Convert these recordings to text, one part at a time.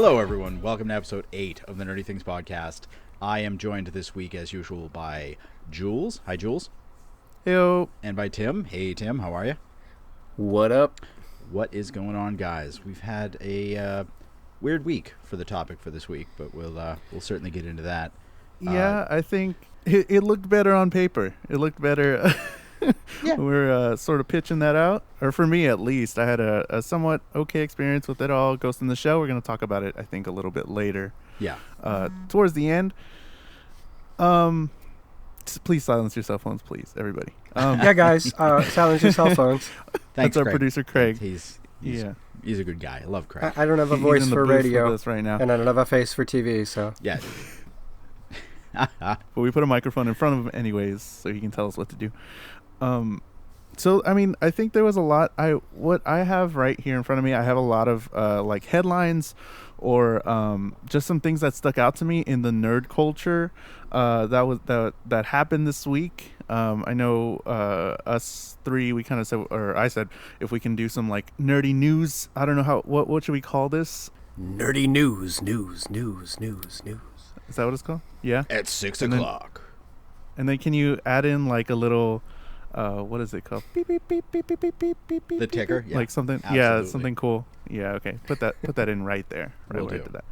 Hello, everyone. Welcome to episode 8 of the Nerdy Things podcast. I am joined this week, as usual, by Jules. Hi, Jules. Heyo. And by Tim. Hey, Tim. How are you? What up? What is going on, guys? We've had a weird week for the topic for this week, but we'll certainly get into that. Yeah, I think it looked better on paper. It looked better. Yeah. We're sort of pitching that out, or for me at least. I had a somewhat okay experience with it all. Ghost in the Shell. We're going to talk about it, I think, a little bit later. Yeah. Towards the end. Please silence your cell phones, please, everybody. Yeah, guys, silence your cell phones. Thanks, That's our Craig. Producer Craig. He's Yeah. a good guy. I love Craig. I don't have a He's voice in the for booth radio, with us right now. and I don't have a face for TV, so... Yeah. But we put a microphone in front of him anyways, so he can tell us what to do. So, I mean, I think there was a lot. What I have right here in front of me, I have a lot of like headlines or just some things that stuck out to me in the nerd culture that happened this week. I know us three, we kind of said, or I said, if we can do some like nerdy news. I don't know what should we call this? Nerdy news. Is that what it's called? Yeah. At 6 And o'clock. And then can you add in like a little, what is it called? Beep, beep, beep, beep, beep, beep, beep, beep, beep, The ticker? beep. Yeah. Like something. Absolutely. Yeah, something cool. Yeah, okay. Put that in right there. Right Will where I do. did that.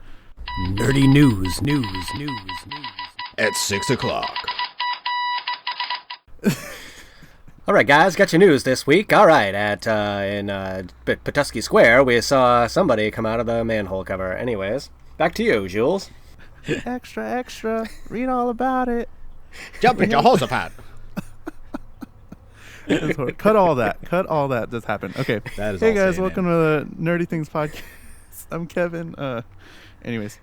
Nerdy news. At 6 o'clock. All right, guys, got your news this week. All right, in Petoskey Square, we saw somebody come out of the manhole cover. Anyways, back to you, Jules. Extra. Read all about it. Jump at your Jehoshaphat. Cut all that. Just happened. Okay. That is Hey all guys, saying welcome to the Nerdy Things podcast. I'm Kevin. Anyways.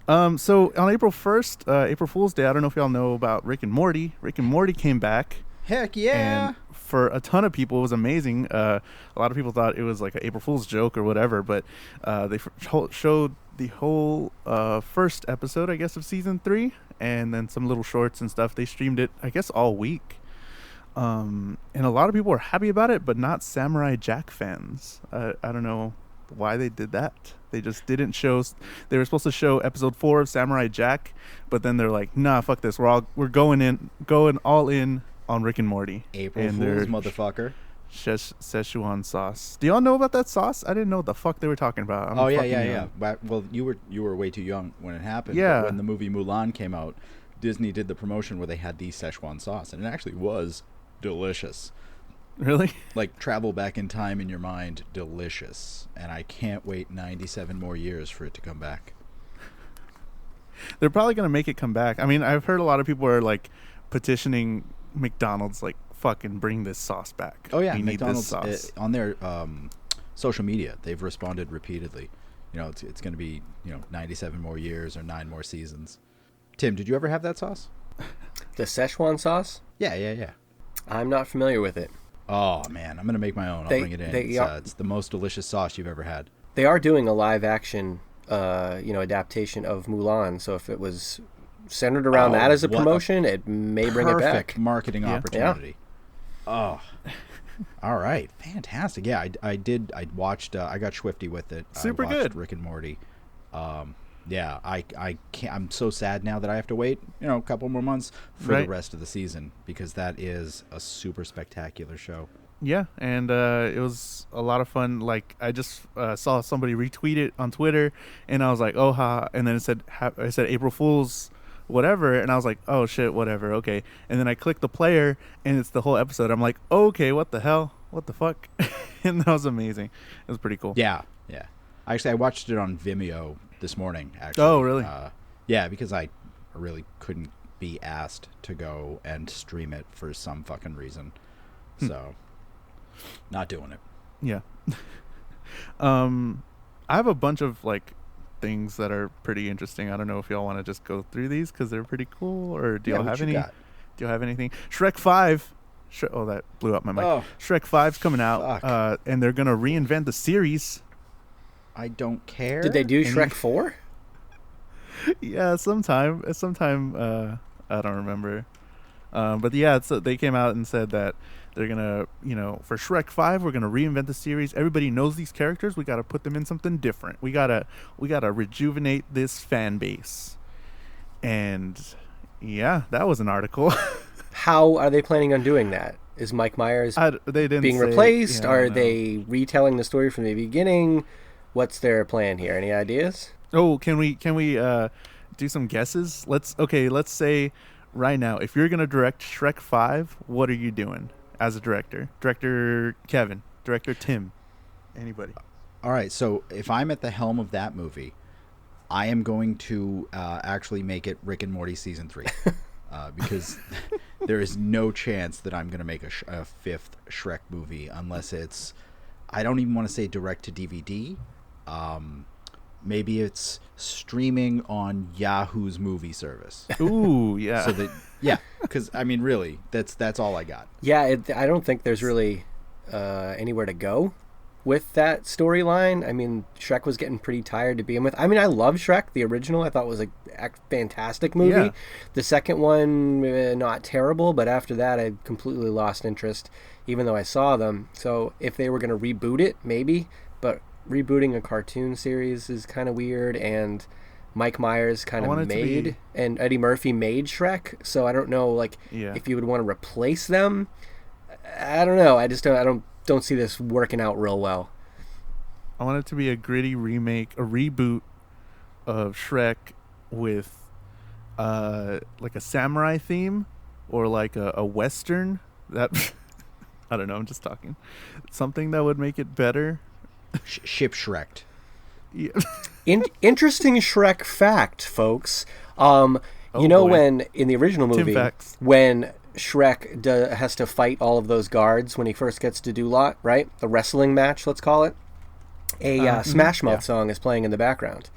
So on April 1st, April Fool's Day, I don't know if y'all know about Rick and Morty. Rick and Morty came back. Heck yeah. And for a ton of people, it was amazing. A lot of people thought it was like an April Fool's joke or whatever, but they showed the whole first episode, I guess, of season 3, and then some little shorts and stuff. They streamed it, I guess, all week. And a lot of people were happy about it, but not Samurai Jack fans. I don't know why they did that. They just didn't show. They were supposed to show episode 4 of Samurai Jack, but then they're like, "Nah, fuck this. We're going all in on Rick and Morty." April and Fool's, motherfucker. Szechuan sauce. Do y'all know about that sauce? I didn't know what the fuck they were talking about. I'm fucking yeah. young. Well, you were way too young when it happened. Yeah. But when the movie Mulan came out, Disney did the promotion where they had the Szechuan sauce, and it actually was delicious. Really? Like, travel back in time in your mind, delicious. And I can't wait 97 more years for it to come back. They're probably gonna make it come back. I mean, I've heard a lot of people are like petitioning McDonald's, like, fucking bring this sauce back. Oh yeah, we need this McDonald's sauce. on their social media, they've responded repeatedly. You know, it's going to be 97 more years or 9 more seasons. Tim, did you ever have that sauce? The Szechuan sauce? Yeah. I'm not familiar with it. Oh man, I'm gonna make my own. I'll bring it in. It's the most delicious sauce you've ever had. They are doing a live-action, adaptation of Mulan, so if it was centered around that as a promotion, it may bring it back. Perfect marketing opportunity. Oh, all right, fantastic. Yeah, I did. I watched. I got swifty with it. Super I watched good. Rick and Morty. Yeah, I can't. I'm so sad now that I have to wait, a couple more months for the rest of the season, because that is a super spectacular show. Yeah, and it was a lot of fun. Like, I just saw somebody retweet it on Twitter, and I was like, oh ha, and then it said April Fool's whatever, and I was like, oh shit, whatever, okay. And then I clicked the player, and it's the whole episode. I'm like, okay, what the hell, what the fuck? And that was amazing. It was pretty cool. Yeah. Actually, I watched it on Vimeo this morning, actually. Oh, really? Yeah, because I really couldn't be asked to go and stream it for some fucking reason. So, not doing it. Yeah. I have a bunch of like things that are pretty interesting. I don't know if y'all want to just go through these because they're pretty cool, or do y'all have any? Got? Do y'all have anything? Shrek 5. Oh, that blew up my mic. Oh. Shrek 5's coming out, and they're gonna reinvent the series. I don't care. Did they do Shrek 4? Yeah, sometime. I don't remember. But yeah, so they came out and said that they're gonna, for Shrek 5, we're gonna reinvent the series. Everybody knows these characters. We gotta put them in something different. We gotta rejuvenate this fan base. And yeah, that was an article. How are they planning on doing that? Is Mike Myers they didn't being say, replaced? Yeah, Are they retelling the story from the beginning? What's their plan here? Any ideas? Oh, can we do some guesses? Let's say right now, if you're gonna direct Shrek 5, what are you doing as a director? Director Kevin, director Tim, anybody? All right, so if I'm at the helm of that movie, I am going to actually make it Rick and Morty season 3, because there is no chance that I'm going to make a fifth Shrek movie unless it's, I don't even want to say direct to DVD. Maybe it's streaming on Yahoo's movie service. Ooh, yeah. So that, yeah, because I mean, really, that's all I got. Yeah, I don't think there's really anywhere to go with that storyline. I mean, Shrek was getting pretty tired to begin with. I mean, I love Shrek, the original. I thought was a fantastic movie. Yeah. The second one, not terrible, but after that, I completely lost interest, even though I saw them. So if they were going to reboot it, maybe, but rebooting a cartoon series is kind of weird, and Mike Myers kind of made, and Eddie Murphy made Shrek, so I don't know, if you would want to replace them. I don't know. I don't see this working out real well. I want it to be a gritty remake, a reboot of Shrek with like a samurai theme or like a western. That I don't know, I'm just talking. Something that would make it better. Ship Shrek'd. Yeah. Interesting Shrek fact, folks. When in the original movie, when Shrek has to fight all of those guards when he first gets to Dulat, right? The wrestling match, let's call it. A Smash Mouth song is playing in the background.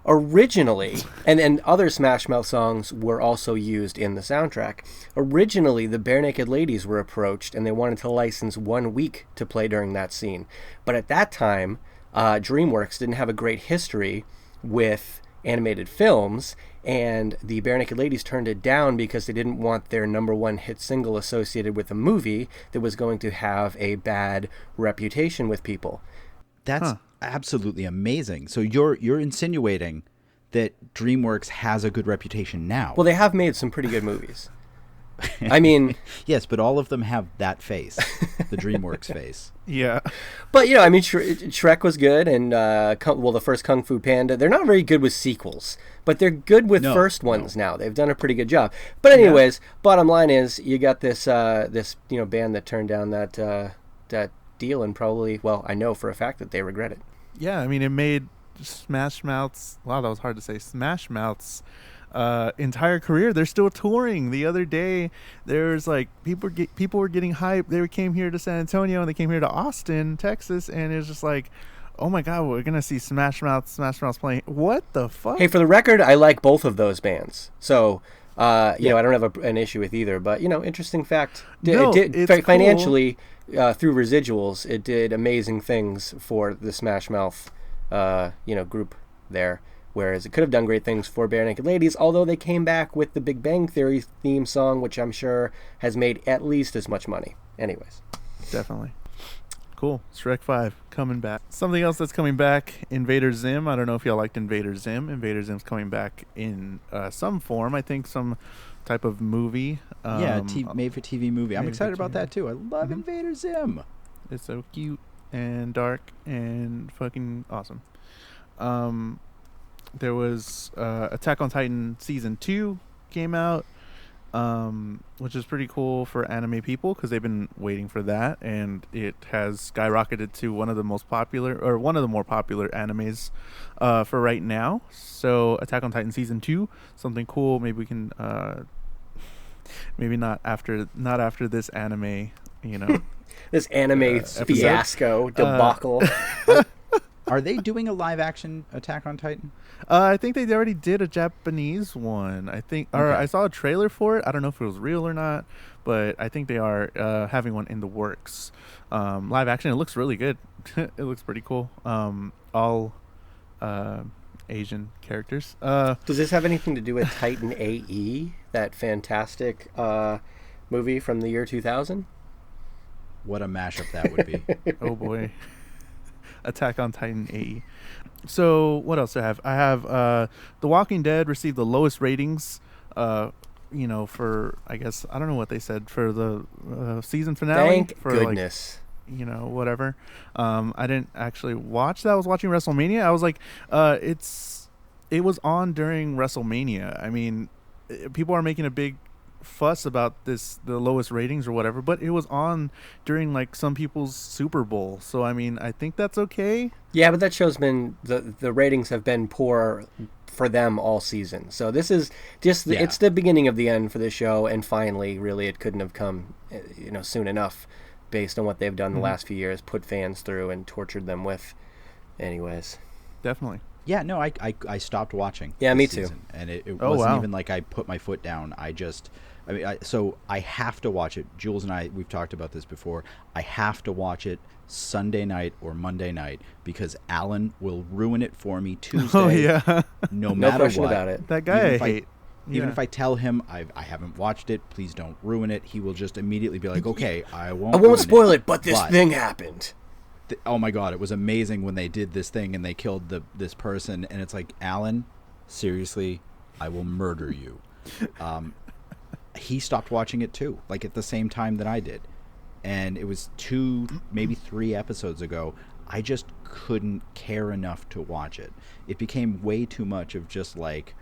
Originally, and other Smash Mouth songs were also used in the soundtrack. Originally, the Bare Naked Ladies were approached, and they wanted to license 1 week to play during that scene. But at that time, DreamWorks didn't have a great history with animated films, and the Bare Naked Ladies turned it down because they didn't want their #1 hit single associated with a movie that was going to have a bad reputation with people. That's absolutely amazing. So you're insinuating that DreamWorks has a good reputation now. Well, they have made some pretty good movies. I mean, yes, but all of them have that face, the DreamWorks face. Yeah. But, Shrek was good, and, the first Kung Fu Panda. They're not very good with sequels, but they're good with first ones now. They've done a pretty good job. But anyways, bottom line is, you got this band that turned down that deal, and probably, I know for a fact that they regret it. Yeah, I mean, it made Smash Mouth's, wow, that was hard to say, Smash Mouth's entire career. They're still touring. The other day, there's people were getting hyped. They came here to San Antonio, and they came here to Austin, Texas, and it was just like, oh my God, we're gonna see Smash Mouth playing. What the fuck? Hey, for the record, I like both of those bands, so I don't have an issue with either. But interesting fact, financially, through residuals, it did amazing things for the Smash Mouth group there. Whereas it could have done great things for Bare Naked Ladies, although they came back with the Big Bang Theory theme song, which I'm sure has made at least as much money. Anyways. Definitely. Cool. Shrek 5 coming back. Something else that's coming back, Invader Zim. I don't know if y'all liked Invader Zim. Invader Zim's coming back in some form. I think some type of movie. Made-for-TV movie. I'm excited about that, too. I love Invader Zim. It's so cute and dark and fucking awesome. There was Attack on Titan Season 2 came out, which is pretty cool for anime people because they've been waiting for that, and it has skyrocketed to one of the more popular animes for right now. So Attack on Titan Season 2, something cool. Maybe we can maybe not after this anime, this anime fiasco debacle. Are they doing a live-action Attack on Titan? I think they already did a Japanese one. I think, or I saw a trailer for it. I don't know if it was real or not, but I think they are having one in the works. Live action. It looks really good. It looks pretty cool. All Asian characters. Does this have anything to do with Titan AE, that fantastic movie from the year 2000? What a mashup that would be. Oh boy. Attack on Titan AE. So what else do I have? I have The Walking Dead received the lowest ratings, for, I guess, I don't know what they said, for the season finale. Thank for goodness. Whatever. I didn't actually watch that. I was watching WrestleMania. I was like, it was on during WrestleMania. I mean, people are making a big fuss about the lowest ratings or whatever, but it was on during like some people's Super Bowl. So I mean, I think that's okay. Yeah, but that show's been the ratings have been poor for them all season. So this is just it's the beginning of the end for the show, and finally, really, it couldn't have come soon enough, based on what they've done the last few years, put fans through and tortured them with. Anyways, definitely. Yeah, no, I stopped watching. Yeah, me too. Season, and it wasn't even like I put my foot down. So I have to watch it. Jules and I, we've talked about this before. I have to watch it Sunday night or Monday night because Alan will ruin it for me Tuesday. Oh yeah, no matter question what. About it. That guy I hate. Even if I tell him I haven't watched it, please don't ruin it. He will just immediately be like, "Okay, I won't spoil it, but this thing happened." Oh my God, it was amazing when they did this thing and they killed this person, and it's like, Alan, seriously, I will murder you. He stopped watching it too, like at the same time that I did, and it was 2, maybe 3 episodes ago. I just couldn't care enough to watch it. It became way too much of just like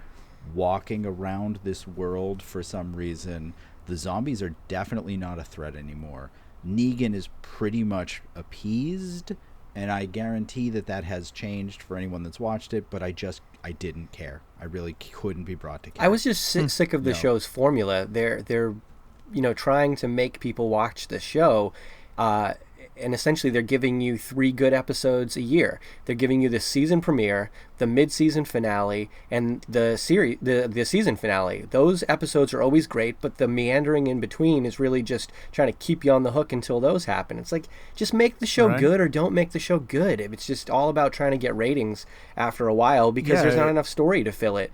walking around this world for some reason. The zombies are definitely not a threat anymore. Negan is pretty much appeased, and I guarantee that has changed for anyone that's watched it, but I didn't care. I really couldn't be brought to care. I was just sick of the show's formula. They're trying to make people watch the show, and essentially they're giving you 3 good episodes a year. They're giving you the season premiere, the mid-season finale, and the season finale. Those episodes are always great, but the meandering in between is really just trying to keep you on the hook until those happen. It's like, just make the show good or don't make the show good. It's just all about trying to get ratings after a while because there's not enough story to fill it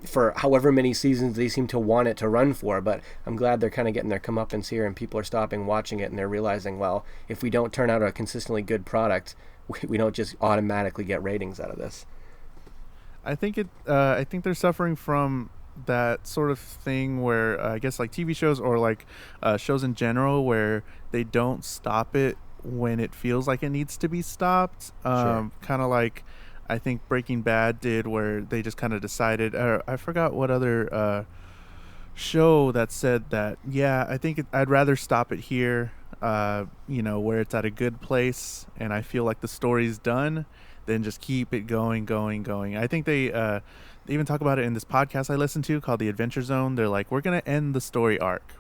for however many seasons they seem to want it to run for. But I'm glad they're kind of getting their comeuppance here and people are stopping watching it and they're realizing, well, if we don't turn out a consistently good product, we don't just automatically get ratings out of this. I think they're suffering from that sort of thing where I guess like TV shows or like shows in general where they don't stop it when it feels like it needs to be stopped. Kind of like I think Breaking Bad did, where they just kind of decided. I forgot what other show that said that. Yeah, I think I'd rather stop it here. Where it's at a good place and I feel like the story's done, then just keep it going. I think they even talk about it in this podcast I listen to called The Adventure Zone. They're like, we're going to end the story arc.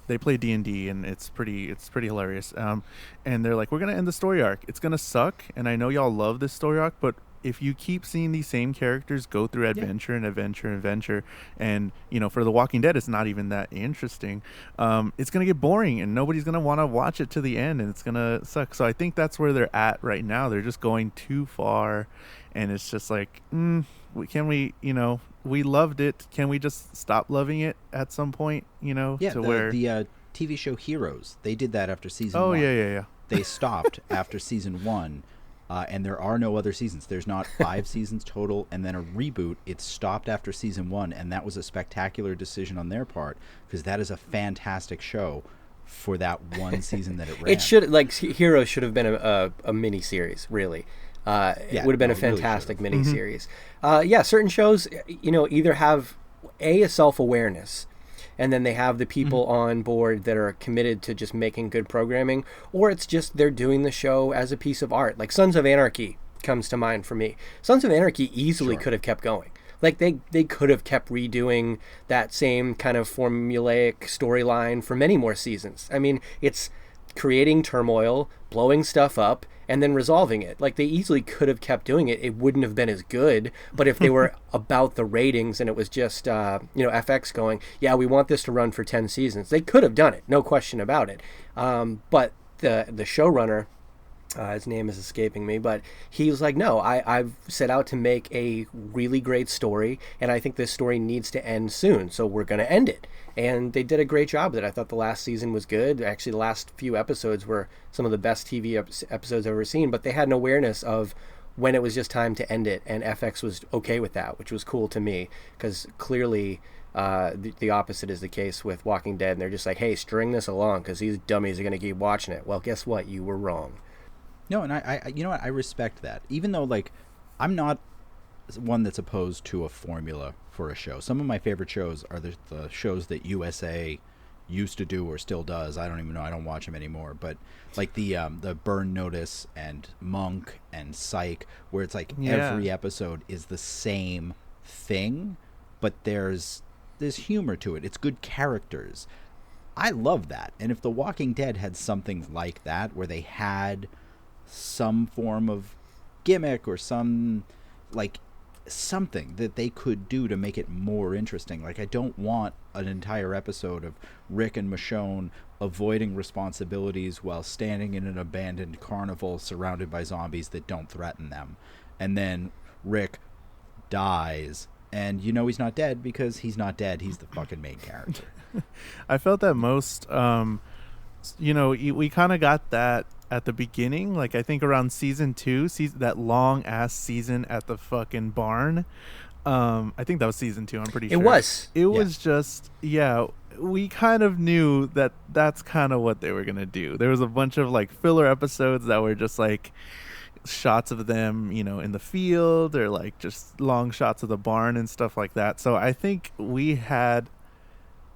They play D&D and it's pretty hilarious. And they're like, we're going to end the story arc. It's going to suck. And I know y'all love this story arc, but if you keep seeing these same characters go through adventure and adventure, and for The Walking Dead, it's not even that interesting. It's gonna get boring, and nobody's gonna want to watch it to the end, and it's gonna suck. So I think that's where they're at right now. They're just going too far, and it's just like, we loved it. Can we just stop loving it at some point? The TV show Heroes, they did that after season 1. Oh yeah. They stopped after season 1. And there are no other seasons. There's not 5 seasons total, and then a reboot. It stopped after season 1, and that was a spectacular decision on their part because that is a fantastic show for that one season that it ran. It should Heroes should have been a mini series, really. It would have been a fantastic really mini series. Certain shows, either have a self-awareness, and then they have the people on board that are committed to just making good programming, or it's just they're doing the show as a piece of art. Like Sons of Anarchy comes to mind for me. Sons of Anarchy easily could have kept going. Like they could have kept redoing that same kind of formulaic storyline for many more seasons. I mean, it's creating turmoil, blowing stuff up, and then resolving it. Like they easily could have kept doing it. It wouldn't have been as good. But if they were about the ratings and it was just FX going, yeah, we want this to run for 10 seasons, they could have done it, no question about it. But the showrunner His name is escaping me, but he was like, no, I've set out to make a really great story, and I think this story needs to end soon, so we're going to end it. And they did a great job with it. I thought the last season was good. Actually, the last few episodes were some of the best TV episodes I've ever seen, but they had an awareness of when it was just time to end it, and FX was okay with that, which was cool to me, because clearly the opposite is the case with Walking Dead, and they're just like, hey, string this along, because these dummies are going to keep watching it. Well, guess what? You were wrong. No, and I you know what, I respect that. Even though, like, I'm not one that's opposed to a formula for a show. Some of my favorite shows are the shows that USA used to do or still does. I don't even know. I don't watch them anymore. But like the Burn Notice and Monk and Psych, where it's like every episode is the same thing, but there's humor to it. It's good characters. I love that. And if The Walking Dead had something like that, where they had some form of gimmick or some, like, something that they could do to make it more interesting. Like, I don't want an entire episode of Rick and Michonne avoiding responsibilities while standing in an abandoned carnival surrounded by zombies that don't threaten them. And then Rick dies, and you know he's not dead because he's not dead. He's the fucking main character. I felt that most, we kind of got that at the beginning, like I think around season 2, that long ass season at the fucking barn. I think that was season 2. I'm pretty sure it was just we kind of knew that that's kind of what they were gonna do. There was a bunch of like filler episodes that were just like shots of them, in the field, or like just long shots of the barn and stuff like that. So I think we had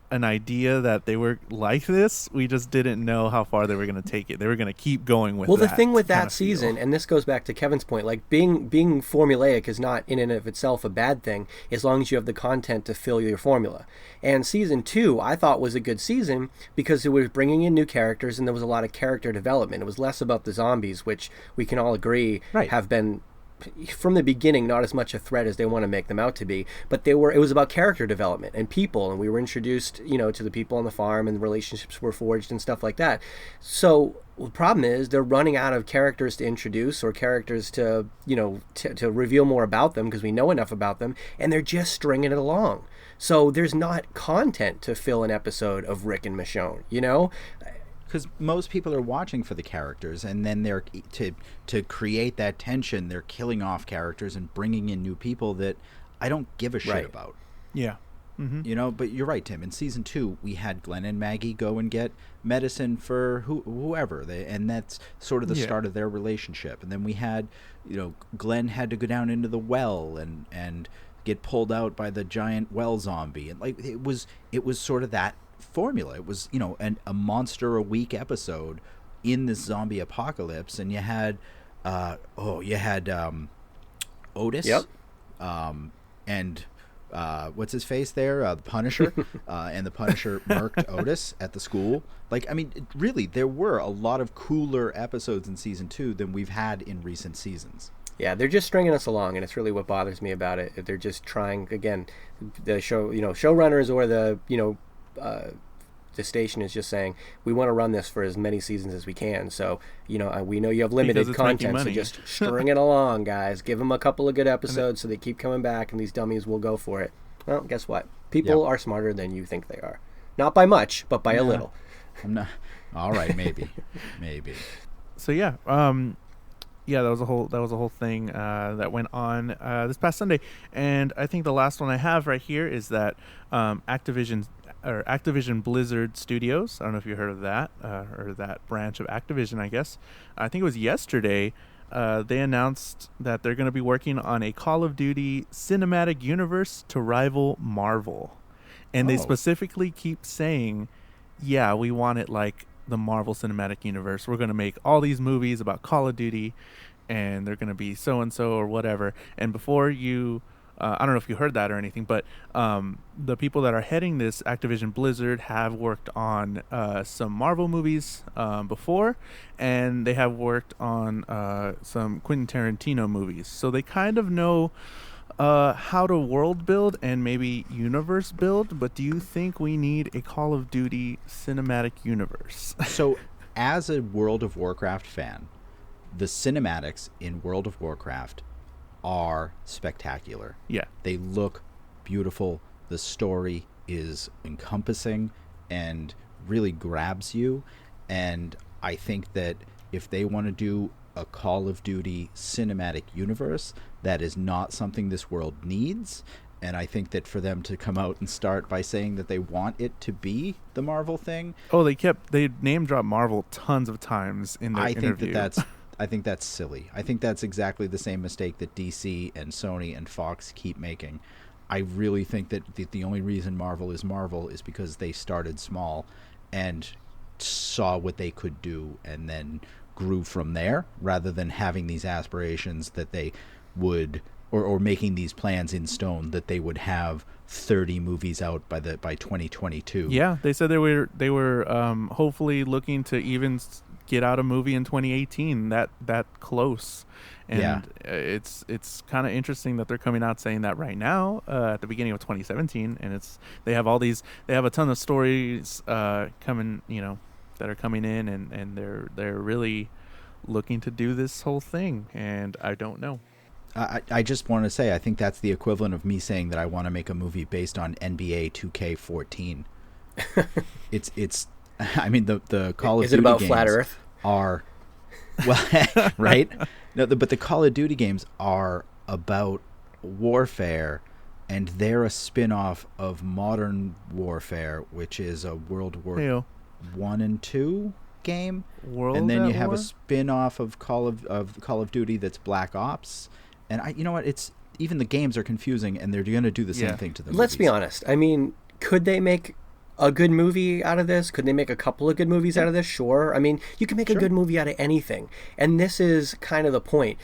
an idea that they were like this. We just didn't know how far they were going to take it. They were going to keep going with the thing with that season, and this goes back to Kevin's point, like being formulaic is not in and of itself a bad thing, as long as you have the content to fill your formula. And season 2, I thought, was a good season because it was bringing in new characters, and there was a lot of character development. It was less about the zombies, which we can all agree have been, from the beginning, not as much a threat as they want to make them out to be, but it was about character development and people, and we were introduced, to the people on the farm, and the relationships were forged and stuff like that. So the problem is they're running out of characters to introduce, or characters to, to reveal more about them, because we know enough about them, and they're just stringing it along. So there's not content to fill an episode of Rick and Michonne, Because most people are watching for the characters, and then they're to create that tension, they're killing off characters and bringing in new people that I don't give a shit about. Yeah. Mm-hmm. But you're right, Tim. In season 2, we had Glenn and Maggie go and get medicine for whoever, and that's sort of the start of their relationship. And then we had, Glenn had to go down into the well and get pulled out by the giant well zombie, and like it was sort of that formula. It was a monster a week episode in this zombie apocalypse, and you had Otis, and what's his face there, the Punisher, and the Punisher murked Otis at the school. Like, I mean, really, there were a lot of cooler episodes in season 2 than we've had in recent seasons. Yeah, they're just stringing us along, and it's really what bothers me about it. They're just trying, again, the show, showrunners or the station is just saying, we want to run this for as many seasons as we can. So, we know you have limited content, so just string it along, guys. Give them a couple of good episodes so they keep coming back, and these dummies will go for it. Well, guess what? People are smarter than you think they are. Not by much, but by a little. I'm not. All right, maybe. So, that was a whole thing that went on this past Sunday, and I think the last one I have right here is that Activision Blizzard Studios. I don't know if you heard of that or that branch of Activision. I guess I think it was yesterday. They announced that they're going to be working on a Call of Duty cinematic universe to rival Marvel, and they specifically keep saying, "Yeah, we want it like the Marvel Cinematic Universe. We're going to make all these movies about Call of Duty, and they're going to be so-and-so or whatever." And before you, I don't know if you heard that or anything, but the people that are heading this, Activision Blizzard, have worked on some Marvel movies before, and they have worked on some Quentin Tarantino movies. So they kind of know how to world build and maybe universe build, but do you think we need a Call of Duty cinematic universe? So, as a World of Warcraft fan, the cinematics in World of Warcraft are spectacular. Yeah. They look beautiful. The story is encompassing and really grabs you. And I think that if they want to do a Call of Duty cinematic universe, that is not something this world needs. And I think that for them to come out and start by saying that they want it to be the Marvel thing. Oh, they name drop Marvel tons of times in their interview. I think that's silly. I think that's exactly the same mistake that DC and Sony and Fox keep making. I really think that the only reason Marvel is because they started small and saw what they could do and then grew from there, rather than having these aspirations that they would, or making these plans in stone that they would have 30 movies out by 2022. Yeah, they said they were hopefully looking to even get out a movie in 2018 that close. And yeah. It's kind of interesting that they're coming out saying that right now at the beginning of 2017, and they have a ton of stories coming, that are coming in, and they're really looking to do this whole thing, and I don't know. I just want to say, I think that's the equivalent of me saying that I want to make a movie based on NBA 2K14. It's I mean, the Call of Duty games... Is it about Flat Earth? Are... Well, right? No, but the Call of Duty games are about warfare, and they're a spin-off of Modern Warfare, which is a World War 1 and 2 game. And then you have a spin-off of Call of Duty that's Black Ops. And you know what? It's even the games are confusing, and they're going to do the same thing to them. Let's be honest. I mean, could they make a good movie out of this? Could they make a couple of good movies out of this? Sure. I mean, you can make a good movie out of anything. And this is kind of the point.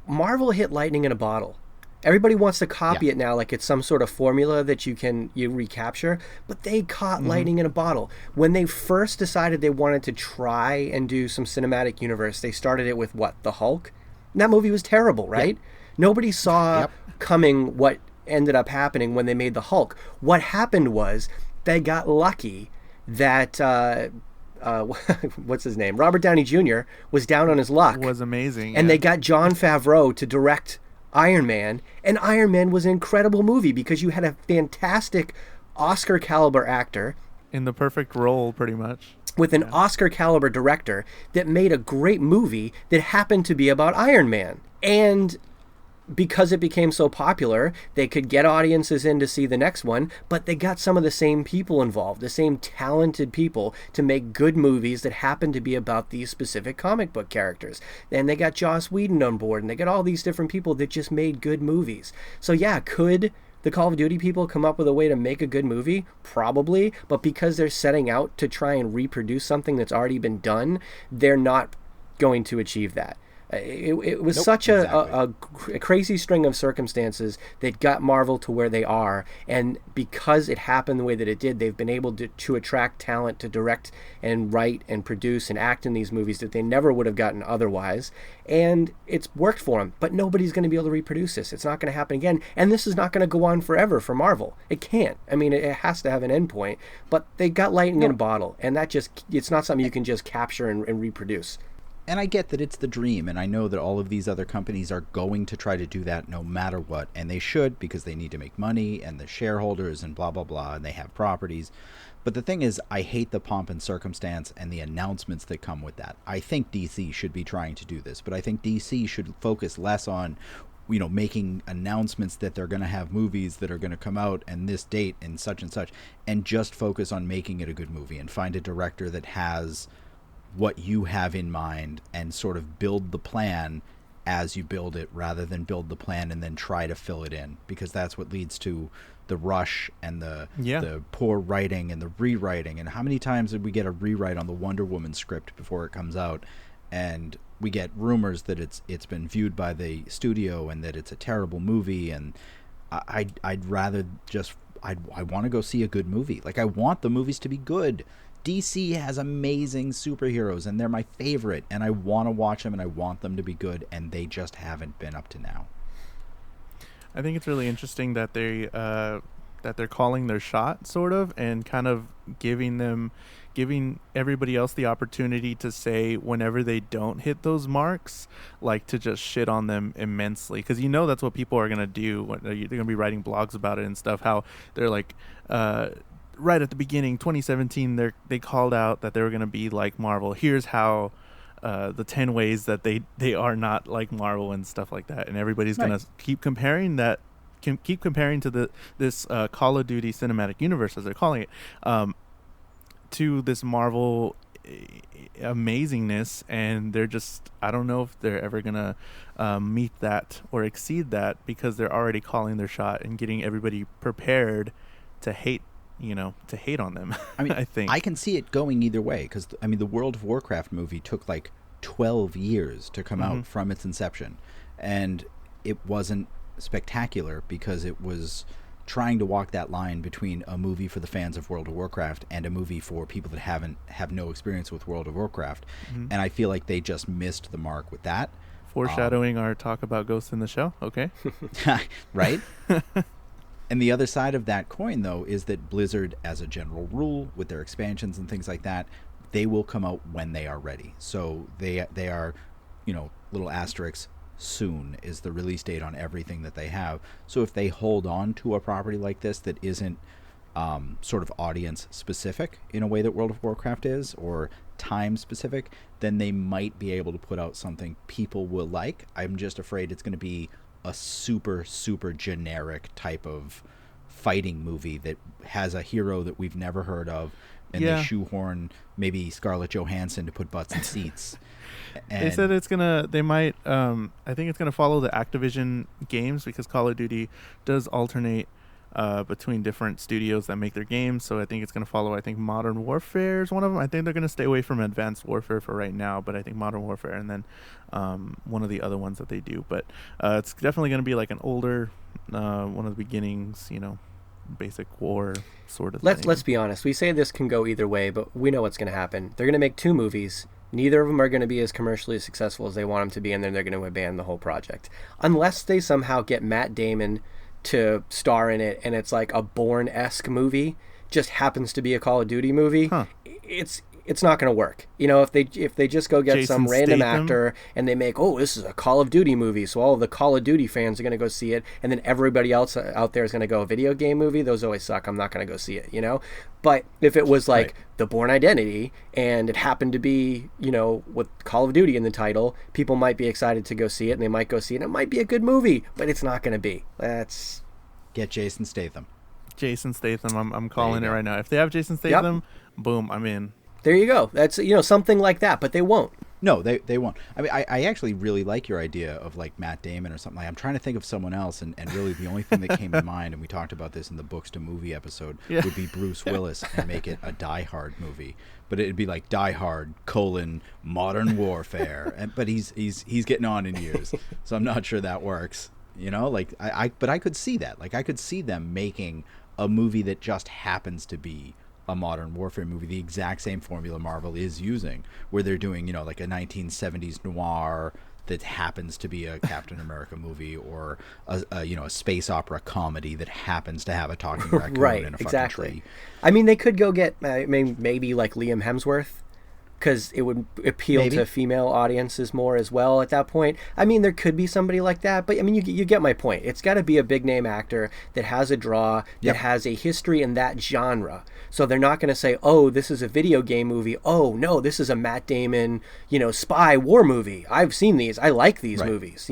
Marvel hit lightning in a bottle. Everybody wants to copy it now like it's some sort of formula that you recapture, but they caught lightning in a bottle. When they first decided they wanted to try and do some cinematic universe, they started it with what? The Hulk? And that movie was terrible, right? Nobody saw coming what ended up happening when they made the Hulk. What happened was they got lucky that what's his name? Robert Downey Jr. was down on his luck. Was amazing. And they got Jon Favreau to direct Iron Man, and Iron Man was an incredible movie because you had a fantastic Oscar caliber actor in the perfect role, pretty much, with an Oscar caliber director that made a great movie that happened to be about Iron Man. And because it became so popular, they could get audiences in to see the next one, but they got some of the same people involved, the same talented people to make good movies that happen to be about these specific comic book characters. And they got Joss Whedon on board, and they got all these different people that just made good movies. So yeah, could the Call of Duty people come up with a way to make a good movie? Probably, but because they're setting out to try and reproduce something that's already been done, they're not going to achieve that. It was such a crazy string of circumstances that got Marvel to where they are, and because it happened the way that it did, they've been able to attract talent to direct and write and produce and act in these movies that they never would have gotten otherwise, and it's worked for them. But nobody's going to be able to reproduce this. It's not going to happen again, and this is not going to go on forever for Marvel. It can't. I mean, it has to have an end point, but they got lightning in a bottle, and it's not something you can just capture and reproduce. And I get that it's the dream, and I know that all of these other companies are going to try to do that no matter what, and they should, because they need to make money, and the shareholders, and blah, blah, blah, and they have properties. But the thing is, I hate the pomp and circumstance and the announcements that come with that. I think DC should be trying to do this, but I think DC should focus less on, making announcements that they're going to have movies that are going to come out and this date and such, and just focus on making it a good movie and find a director that has what you have in mind and sort of build the plan as you build it, rather than build the plan and then try to fill it in, because that's what leads to the rush and the poor writing and the rewriting. And how many times did we get a rewrite on the Wonder Woman script before it comes out, and we get rumors that it's been viewed by the studio and that it's a terrible movie? And I'd rather just I want to go see a good movie. Like, I want the movies to be good. DC has amazing superheroes, and they're my favorite, and I want to watch them, and I want them to be good, and they just haven't been up to now. I think it's really interesting that they're calling their shot, sort of, and kind of giving them giving everybody else the opportunity to say whenever they don't hit those marks, like to just shit on them immensely, because that's what people are gonna do. They're gonna be writing blogs about it and stuff. How they're like, right at the beginning, 2017, they called out that they were gonna be like Marvel. Here's how. The 10 ways that they are not like Marvel and stuff like that, and everybody's gonna keep comparing to this Call of Duty cinematic universe, as they're calling it, to this Marvel amazingness, and they're just, I don't know if they're ever gonna meet that or exceed that, because they're already calling their shot and getting everybody prepared to hate on them. I mean, I think I can see it going either way, because the World of Warcraft movie took like 12 years to come out from its inception, and it wasn't spectacular because it was trying to walk that line between a movie for the fans of World of Warcraft and a movie for people that have no experience with World of Warcraft. And I feel like they just missed the mark with that. Foreshadowing our talk about Ghost in the Shell. Okay. Right. And the other side of that coin, though, is that Blizzard, as a general rule, with their expansions and things like that, they will come out when they are ready. So they are, little asterisks, soon is the release date on everything that they have. So if they hold on to a property like this that isn't sort of audience specific in a way that World of Warcraft is, or time specific, then they might be able to put out something people will like. I'm just afraid it's going to be a super, super generic type of fighting movie that has a hero that we've never heard of, and they shoehorn maybe Scarlett Johansson to put butts in seats. They said I think it's gonna follow the Activision games, because Call of Duty does alternate between different studios that make their games. So I think it's going to follow, Modern Warfare is one of them. I think they're going to stay away from Advanced Warfare for right now, but I think Modern Warfare, and then one of the other ones that they do. But it's definitely going to be like an older, one of the beginnings, basic war sort of thing. Let's be honest. We say this can go either way, but we know what's going to happen. They're going to make 2 movies. Neither of them are going to be as commercially successful as they want them to be, and then they're going to abandon the whole project. Unless they somehow get Matt Damon to star in it, and it's like a Bourne-esque movie, just happens to be a Call of Duty movie. It's not going to work. If they just go get Jason some random Statham. actor and they make, this is a Call of Duty movie, so all of the Call of Duty fans are going to go see it, and then everybody else out there is going to go, a video game movie, those always suck, I'm not going to go see it, But if it was like The Bourne Identity, and it happened to be, with Call of Duty in the title, people might be excited to go see it, and they might go see it, and it might be a good movie, but it's not going to be. Get Jason Statham. I'm calling it right now. If they have Jason Statham, boom, I'm in. There you go. That's, something like that, but they won't. No, they won't. I actually really like your idea of like Matt Damon or something. I'm trying to think of someone else, and really the only thing that came to mind, and we talked about this in the Books to Movie episode, would be Bruce Willis and make it a Die Hard movie. But it'd be like Die Hard, Modern Warfare. But he's getting on in years, so I'm not sure that works. But I could see that. Like, I could see them making a movie that just happens to be a Modern Warfare movie, the exact same formula Marvel is using, where they're doing, like a 1970s noir that happens to be a Captain America movie, or a space opera comedy that happens to have a talking raccoon in a fucking tree. They could go get maybe like Liam Hemsworth, because it would appeal to female audiences more as well at that point. There could be somebody like that, but you get my point. It's got to be a big name actor that has a draw, that has a history in that genre. So they're not going to say, this is a video game movie. Oh no, this is a Matt Damon, spy war movie. I've seen these. I like these movies.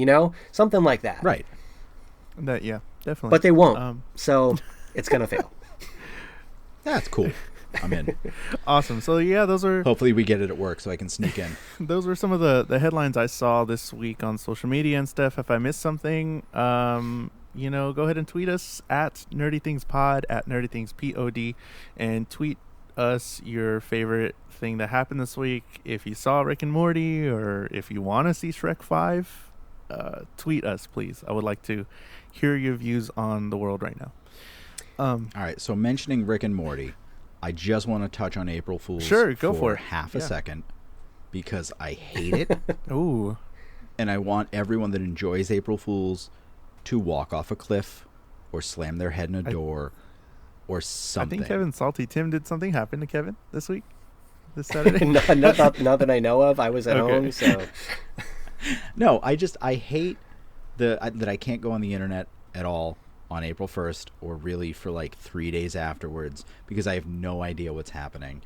Something like that. Right. Definitely. But they won't. So it's going to fail. That's cool. I'm in. Awesome. So those are... Hopefully we get it at work so I can sneak in. Those were some of the headlines I saw this week on social media and stuff. If I missed something, go ahead and tweet us at NerdyThingsPod, at NerdyThingsPod, and tweet us your favorite thing that happened this week. If you saw Rick and Morty, or if you want to see Shrek 5, tweet us, please. I would like to hear your views on the world right now. All right, so mentioning Rick and Morty, I just want to touch on April Fool's for half a second, because I hate it. Ooh. And I want everyone that enjoys April Fool's to walk off a cliff or slam their head in a door or something. I think Kevin Salty Tim, did something happen to Kevin this week? this Saturday? not that I know of. I was at home, so. No, I hate that I can't go on the internet at all on April 1st or really for like 3 days afterwards because I have no idea what's happening.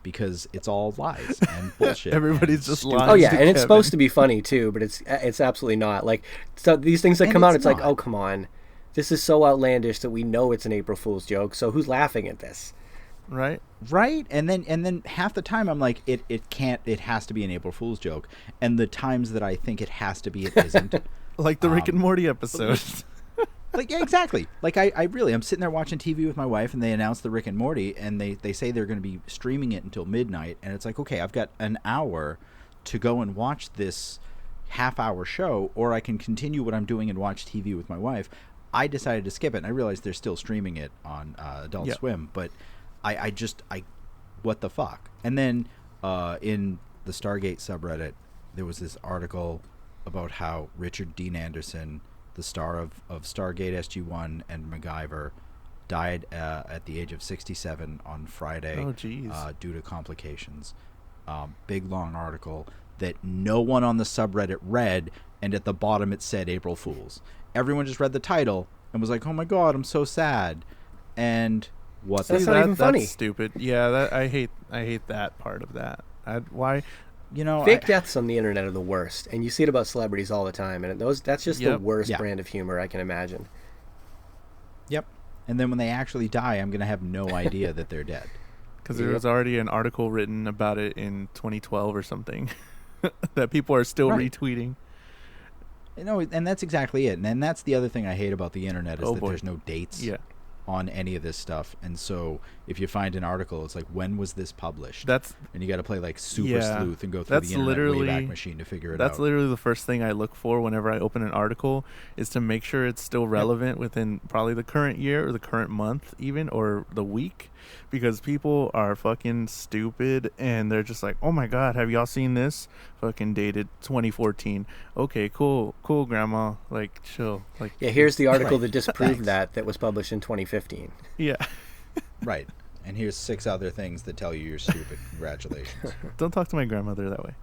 Because it's all lies and bullshit. Everybody's just lying. Oh yeah, and it's supposed to be funny too, but it's absolutely not. Like, so these things that come out, it's like, oh come on, this is so outlandish that we know it's an April Fool's joke. So who's laughing at this? Right. And then half the time I'm like, it has to be an April Fool's joke, and the times that I think it has to be, it isn't. Like the Rick and Morty episodes. Like, yeah, exactly. Like, I'm sitting there watching TV with my wife, and they announce the Rick and Morty, and they say they're going to be streaming it until midnight, and it's like, okay, I've got an hour to go and watch this half-hour show, or I can continue what I'm doing and watch TV with my wife. I decided to skip it, and I realized they're still streaming it on Adult Swim, but I what the fuck? And then in the Stargate subreddit, there was this article about how Richard Dean Anderson, the star of Stargate SG-1 and MacGyver, died at the age of 67 on Friday due to complications. Big, long article that no one on the subreddit read, and at the bottom it said April Fools. Everyone just read the title and was like, oh my god, I'm so sad. And that's not even funny. That's stupid. Yeah, I hate that part of that. Why... fake deaths on the internet are the worst, and you see it about celebrities all the time, and that's just the worst brand of humor I can imagine. Yep. And then when they actually die, I'm going to have no idea that they're dead. Because there was already an article written about it in 2012 or something that people are still retweeting. No, and that's exactly it. And then that's the other thing I hate about the internet is there's no dates. On any of this stuff, and so if you find an article, it's like, when was this published? And you got to play like super sleuth and go through the internet Wayback Machine to figure it out. That's literally the first thing I look for whenever I open an article, is to make sure it's still relevant within probably the current year or the current month even, or the week, because people are fucking stupid and they're just like, oh my god, have y'all seen this? Fucking dated 2014. Okay, cool grandma, like chill. Like, yeah, here's the article that disproved that was published in 2015. Yeah. Right. And here's 6 other things that tell you you're stupid. Congratulations. Don't talk to my grandmother that way.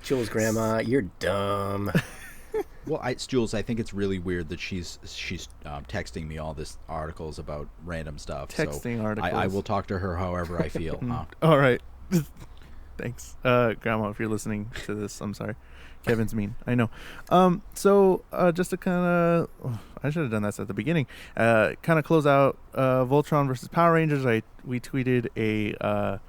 Jules' grandma, you're dumb. Well, Jules, I think it's really weird that she's texting me all this articles about random stuff. Texting articles. I will talk to her however I feel. All right. Thanks. Grandma, if you're listening to this, I'm sorry. Kevin's mean. I know. So just to kind of... I should have done that at the beginning. Kind of close out Voltron versus Power Rangers. We tweeted a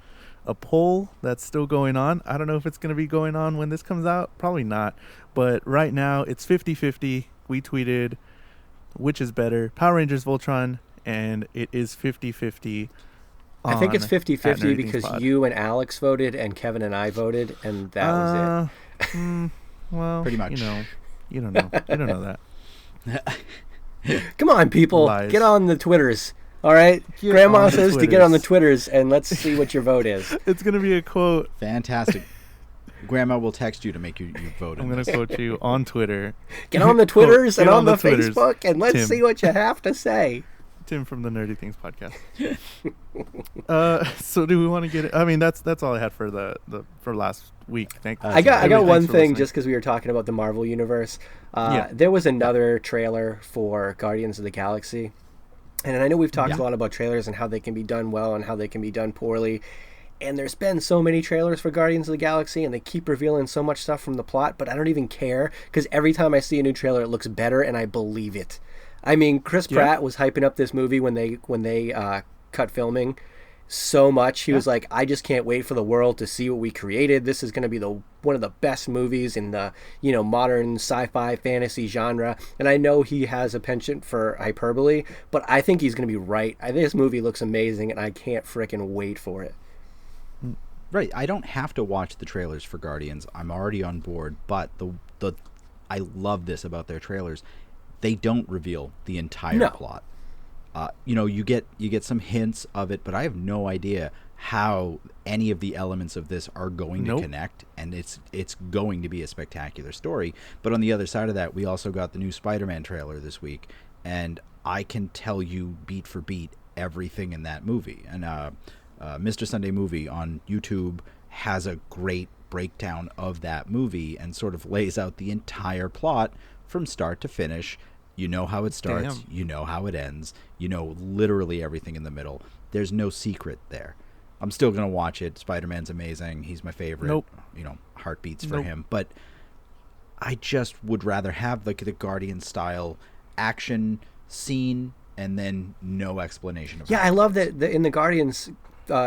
poll that's still going on. I don't know if it's going to be going on when this comes out. Probably not. But right now, it's 50-50. We tweeted which is better, Power Rangers Voltron, and it is 50-50. I think it's 50-50 because you and Alex voted and Kevin and I voted, and that was it. Well, pretty much. You don't know. You don't know that. Come on, people. Lies. Get on the Twitters. All right? Grandma says to get on the Twitters, and let's see what your vote is. It's going to be a quote. Fantastic. Grandma will text you to make you vote. I'm going to quote you on Twitter. Get on the Twitters and on the Facebook, and let's see what you have to say. Tim from the Nerdy Things podcast. So do we want to get it? I mean, that's all I had for for last week. I got one thing just because we were talking about the Marvel universe. There was another trailer for Guardians of the Galaxy, and I know we've talked a lot about trailers and how they can be done well and how they can be done poorly. And there's been so many trailers for Guardians of the Galaxy, and they keep revealing so much stuff from the plot, but I don't even care because every time I see a new trailer, it looks better, and I believe it. I mean, Chris Pratt was hyping up this movie when they cut filming so much. He was like, I just can't wait for the world to see what we created. This is going to be one of the best movies in the modern sci-fi fantasy genre. And I know he has a penchant for hyperbole, but I think he's going to be right. This movie looks amazing, and I can't frickin' wait for it. Right, I don't have to watch the trailers for Guardians. I'm already on board, but I love this about their trailers. They don't reveal the entire plot. You get some hints of it, but I have no idea how any of the elements of this are going to connect, and it's going to be a spectacular story. But on the other side of that, we also got the new Spider-Man trailer this week, and I can tell you beat for beat everything in that movie. And Mr. Sunday Movie on YouTube has a great breakdown of that movie and sort of lays out the entire plot from start to finish. You know how it starts. You know how it ends. You know literally everything in the middle. There's no secret there. I'm still going to watch it. Spider-Man's amazing. He's my favorite. Nope. Heartbeats for him. But I just would rather have the Guardian-style action scene and then no explanation of it. Yeah, I love that in the Guardians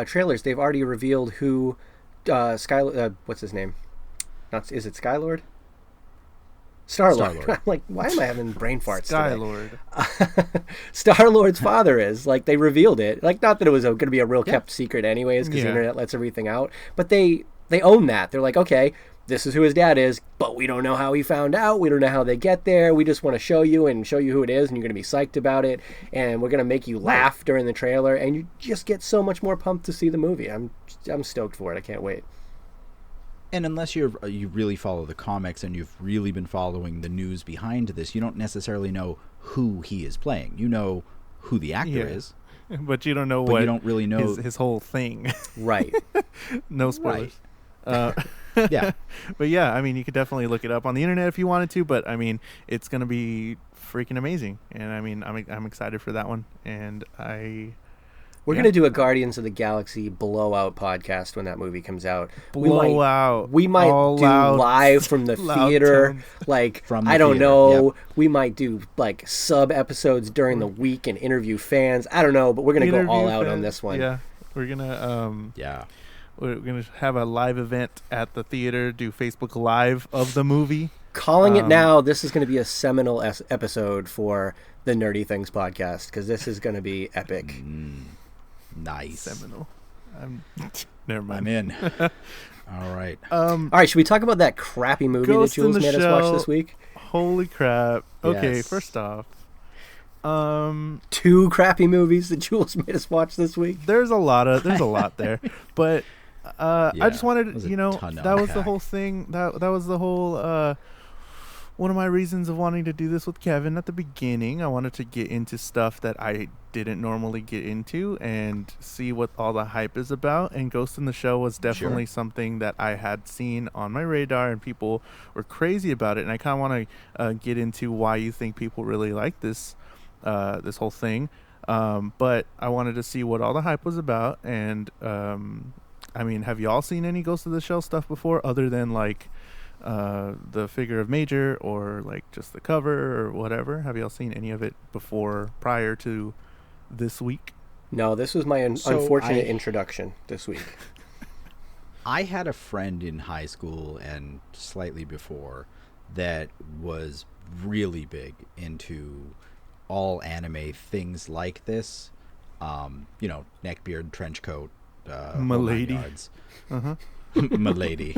trailers, they've already revealed who what's his name? Is it Sky-Lord? Star-Lord. I'm like, why am I having brain farts Sky-Lord. today? Star-Lord's father is. Like, they revealed it. Like, not that it was going to be a real kept secret anyways, because the internet lets everything out. But they own that. They're like, okay, this is who his dad is, but we don't know how he found out. We don't know how they get there. We just want to show you who it is, and you're going to be psyched about it. And we're going to make you laugh during the trailer, and you just get so much more pumped to see the movie. I'm stoked for it. I can't wait. And unless you really follow the comics and you've really been following the news behind this, you don't necessarily know who he is playing. You know who the actor is, but you don't know you don't really know his whole thing. Right. No spoilers. Right. Yeah. But yeah, I mean, you could definitely look it up on the internet if you wanted to, but I mean, it's going to be freaking amazing. And I mean, I'm excited for that one. And we're going to do a Guardians of the Galaxy blowout podcast when that movie comes out. Blowout. We might do live from the theater. Like, from the theater. Know. Yep. We might do like sub episodes during the week and interview fans. I don't know, but we're going to go all out on this one. Yeah. We're going to we're going to have a live event at the theater, do Facebook Live of the movie. Calling it now, this is going to be a seminal episode for the Nerdy Things podcast, because this is going to be epic. Nice. Seminal. Never mind. I'm in. All right. All right, should we talk about that crappy movie that Jules made us watch this week? Holy crap. Okay, yes. First off. 2 crappy movies that Jules made us watch this week? There's a lot there. But I just wanted, that was the whole thing. That was the whole one of my reasons of wanting to do this with Kevin at the beginning. I wanted to get into stuff that I didn't normally get into and see what all the hype is about. And Ghost in the Shell was definitely something that I had seen on my radar, and people were crazy about it. And I kind of want to get into why you think people really like this whole thing. But I wanted to see what all the hype was about. And I mean, have y'all seen any Ghost of the Shell stuff before, other than like the figure of Major or like just the cover or whatever? Have y'all seen any of it before, prior to this week? No, this was my unfortunate introduction this week. I had a friend in high school and slightly before that was really big into all anime things like this. Neckbeard, trench coat, Milady. Milady.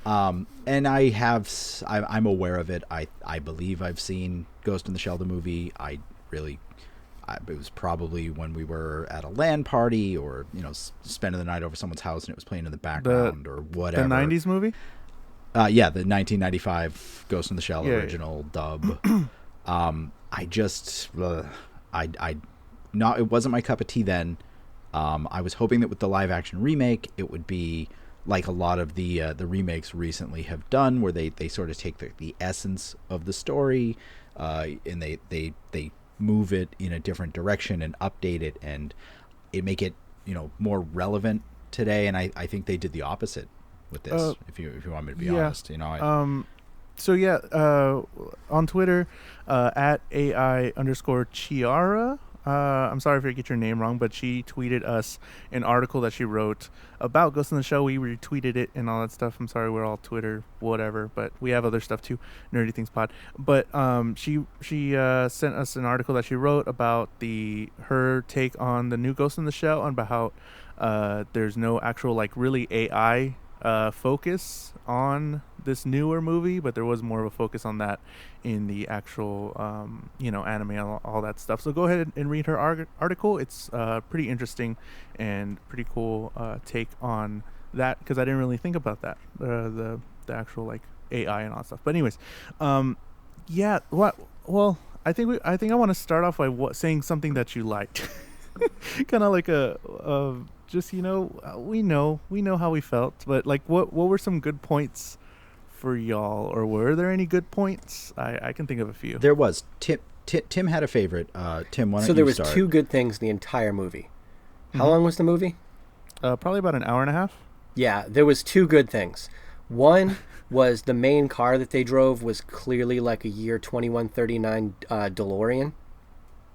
And I'm aware of it. I believe I've seen Ghost in the Shell, the movie. It was probably when we were at a LAN party or, spending the night over someone's house and it was playing in the background or whatever. The 90s movie? The 1995 Ghost in the Shell original dub. It wasn't my cup of tea then. I was hoping that with the live action remake, it would be like a lot of the remakes recently have done, where they sort of take the essence of the story, and they move it in a different direction and update it and make it more relevant today. And I think they did the opposite with this. If you want me to be honest, on Twitter, at AI_Chiara. I'm sorry if I get your name wrong, but she tweeted us an article that she wrote about Ghost in the Shell. We retweeted it and all that stuff. I'm sorry, we're all Twitter, whatever, but we have other stuff too, Nerdy Things Pod. But she sent us an article that she wrote about her take on the new Ghost in the Shell, and about how there's no actual really AI focus on this newer movie, but there was more of a focus on that in the actual anime, all that stuff. So go ahead and read her article. It's pretty interesting and pretty cool take on that, because I didn't really think about that, the actual AI and all that stuff. But anyways, I think I want to start off by saying something that you liked. Kind of like a just we know how we felt, but like what were some good points for y'all, or were there any good points? I can think of a few. There was. Tim had a favorite. Tim, why don't you start? So there was two good things in the entire movie. How long was the movie? Probably about an hour and a half. Yeah, there was two good things. One was the main car that they drove was clearly like a year 2139 DeLorean.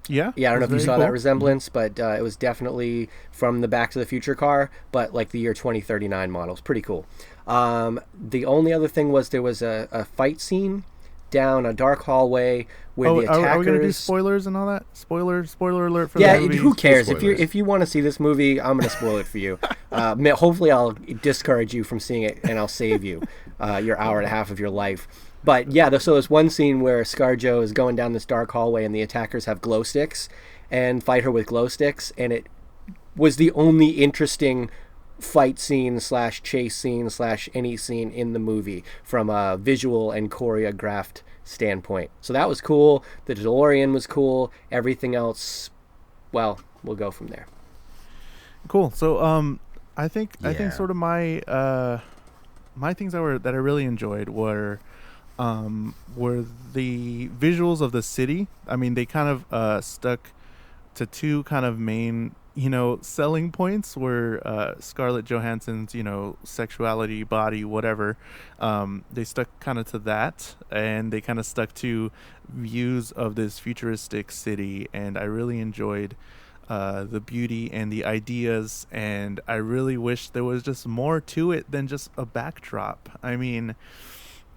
Yeah, I don't know if you saw that resemblance, but it was definitely from the Back to the Future car, but like the year 2039 model. It's pretty cool. The only other thing was there was a fight scene down a dark hallway where the attackers... Are we going to do spoilers and all that? Spoiler alert for the movie? Who cares? If you want to see this movie, I'm going to spoil it for you. Hopefully I'll discourage you from seeing it, and I'll save you your hour and a half of your life. But yeah, so there's one scene where ScarJo is going down this dark hallway, and the attackers have glow sticks and fight her with glow sticks, and it was the only interesting fight scene / chase scene / any scene in the movie from a visual and choreographed standpoint. So that was cool. The DeLorean was cool. Everything else, well, we'll go from there. Cool. So I think sort of my things that I really enjoyed were the visuals of the city. I mean, they kind of stuck to two kind of main selling points were Scarlett Johansson's, sexuality, body, whatever. They stuck kind of to that, and they kind of stuck to views of this futuristic city, and I really enjoyed the beauty and the ideas, and I really wish there was just more to it than just a backdrop. I mean...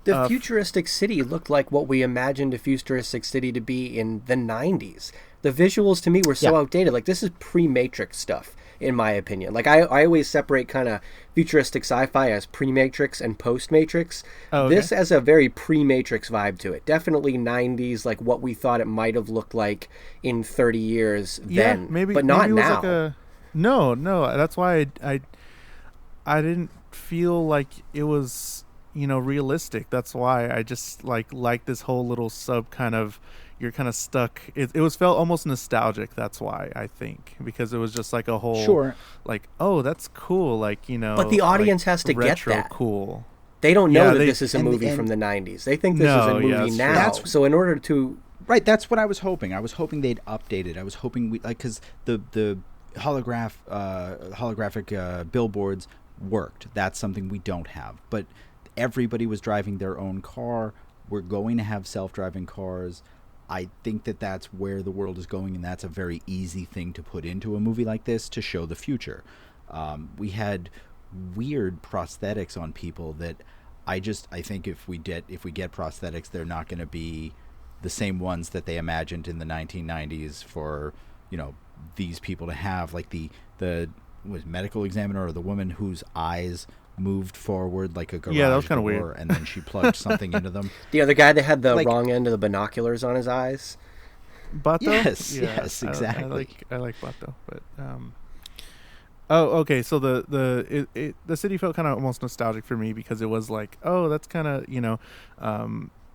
The futuristic city looked like what we imagined a futuristic city to be in the 90s. The visuals to me were so outdated. Like, this is pre-Matrix stuff, in my opinion. Like, I always separate kind of futuristic sci-fi as pre-Matrix and post-Matrix. Oh, okay. This has a very pre-Matrix vibe to it. Definitely 90s, like what we thought it might have looked like in 30 years then. Maybe, but not maybe now. Like no. That's why I didn't feel like it was... realistic. That's why I just like this whole little sub kind of, you're kind of stuck. It was felt almost nostalgic. That's why I think, because it was just like a whole like, oh, that's cool. Like, but the audience has to get that cool. They don't know that this is a movie from the 90s. They think this is a movie now. So in order to... Right. That's what I was hoping. I was hoping they'd update it. I was hoping because the holographic billboards worked. That's something we don't have. But everybody was driving their own car. We're going to have self-driving cars. I think that's where the world is going, and that's a very easy thing to put into a movie like this to show the future. We had weird prosthetics on people that I think if we get prosthetics, they're not going to be the same ones that they imagined in the 1990s for these people to have, like the medical examiner or the woman whose eyes moved forward like a garage that was kind of weird, and then she plugged something into them. The other guy that had the wrong end of the binoculars on his eyes. Bato? Yes, exactly. I like Bato, but okay. So the city felt kind of almost nostalgic for me because it was like, oh, that's kind of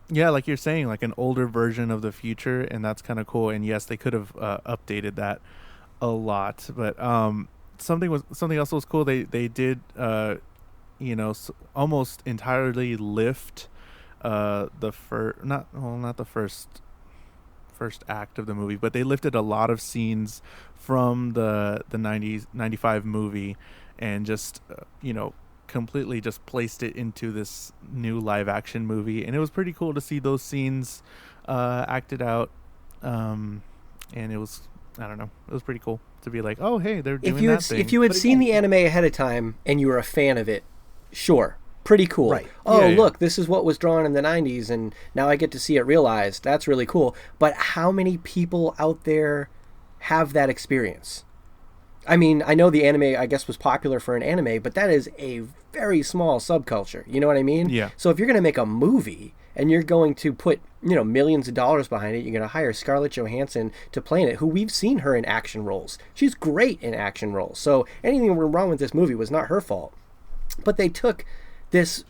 like you're saying, like an older version of the future, and that's kind of cool. And yes, they could have updated that a lot, but something else was cool. They did almost entirely lift not the first act of the movie, but they lifted a lot of scenes from the 95 movie and just completely just placed it into this new live action movie, and it was pretty cool to see those scenes acted out, and it was, I don't know, it was pretty cool to be like, oh hey, they're doing that thing. If you had seen the anime ahead of time and you were a fan of it, sure, pretty cool. Right. Oh, look, this is what was drawn in the 90s, and now I get to see it realized. That's really cool. But how many people out there have that experience? I mean, I know the anime, I guess, was popular for an anime, but that is a very small subculture. You know what I mean? Yeah. So if you're going to make a movie and you're going to put, millions of dollars behind it, you're going to hire Scarlett Johansson to play in it, who we've seen her in action roles. She's great in action roles. So anything wrong with this movie was not her fault. But they took this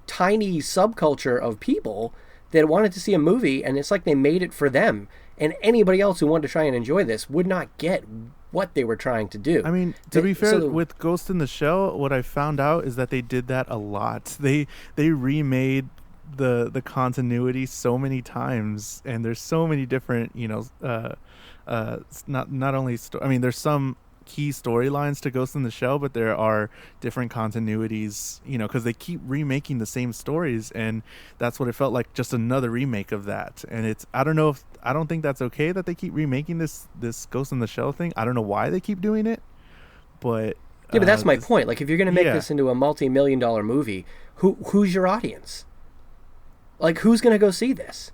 tiny subculture of people that wanted to see a movie, and it's like they made it for them. And anybody else who wanted to try and enjoy this would not get what they were trying to do. I mean, to be fair, with Ghost in the Shell, what I found out is that they did that a lot. They remade the continuity so many times, and there's so many different, not only I mean, there's some key storylines to Ghost in the Shell, but there are different continuities, because they keep remaking the same stories, and that's what it felt like, just another remake of that. And I don't think that's okay that they keep remaking this Ghost in the Shell thing. I don't know why they keep doing it, but but that's my point. Like, if you're going to make this into a multi-million-dollar movie, who's your audience? Like, who's going to go see this?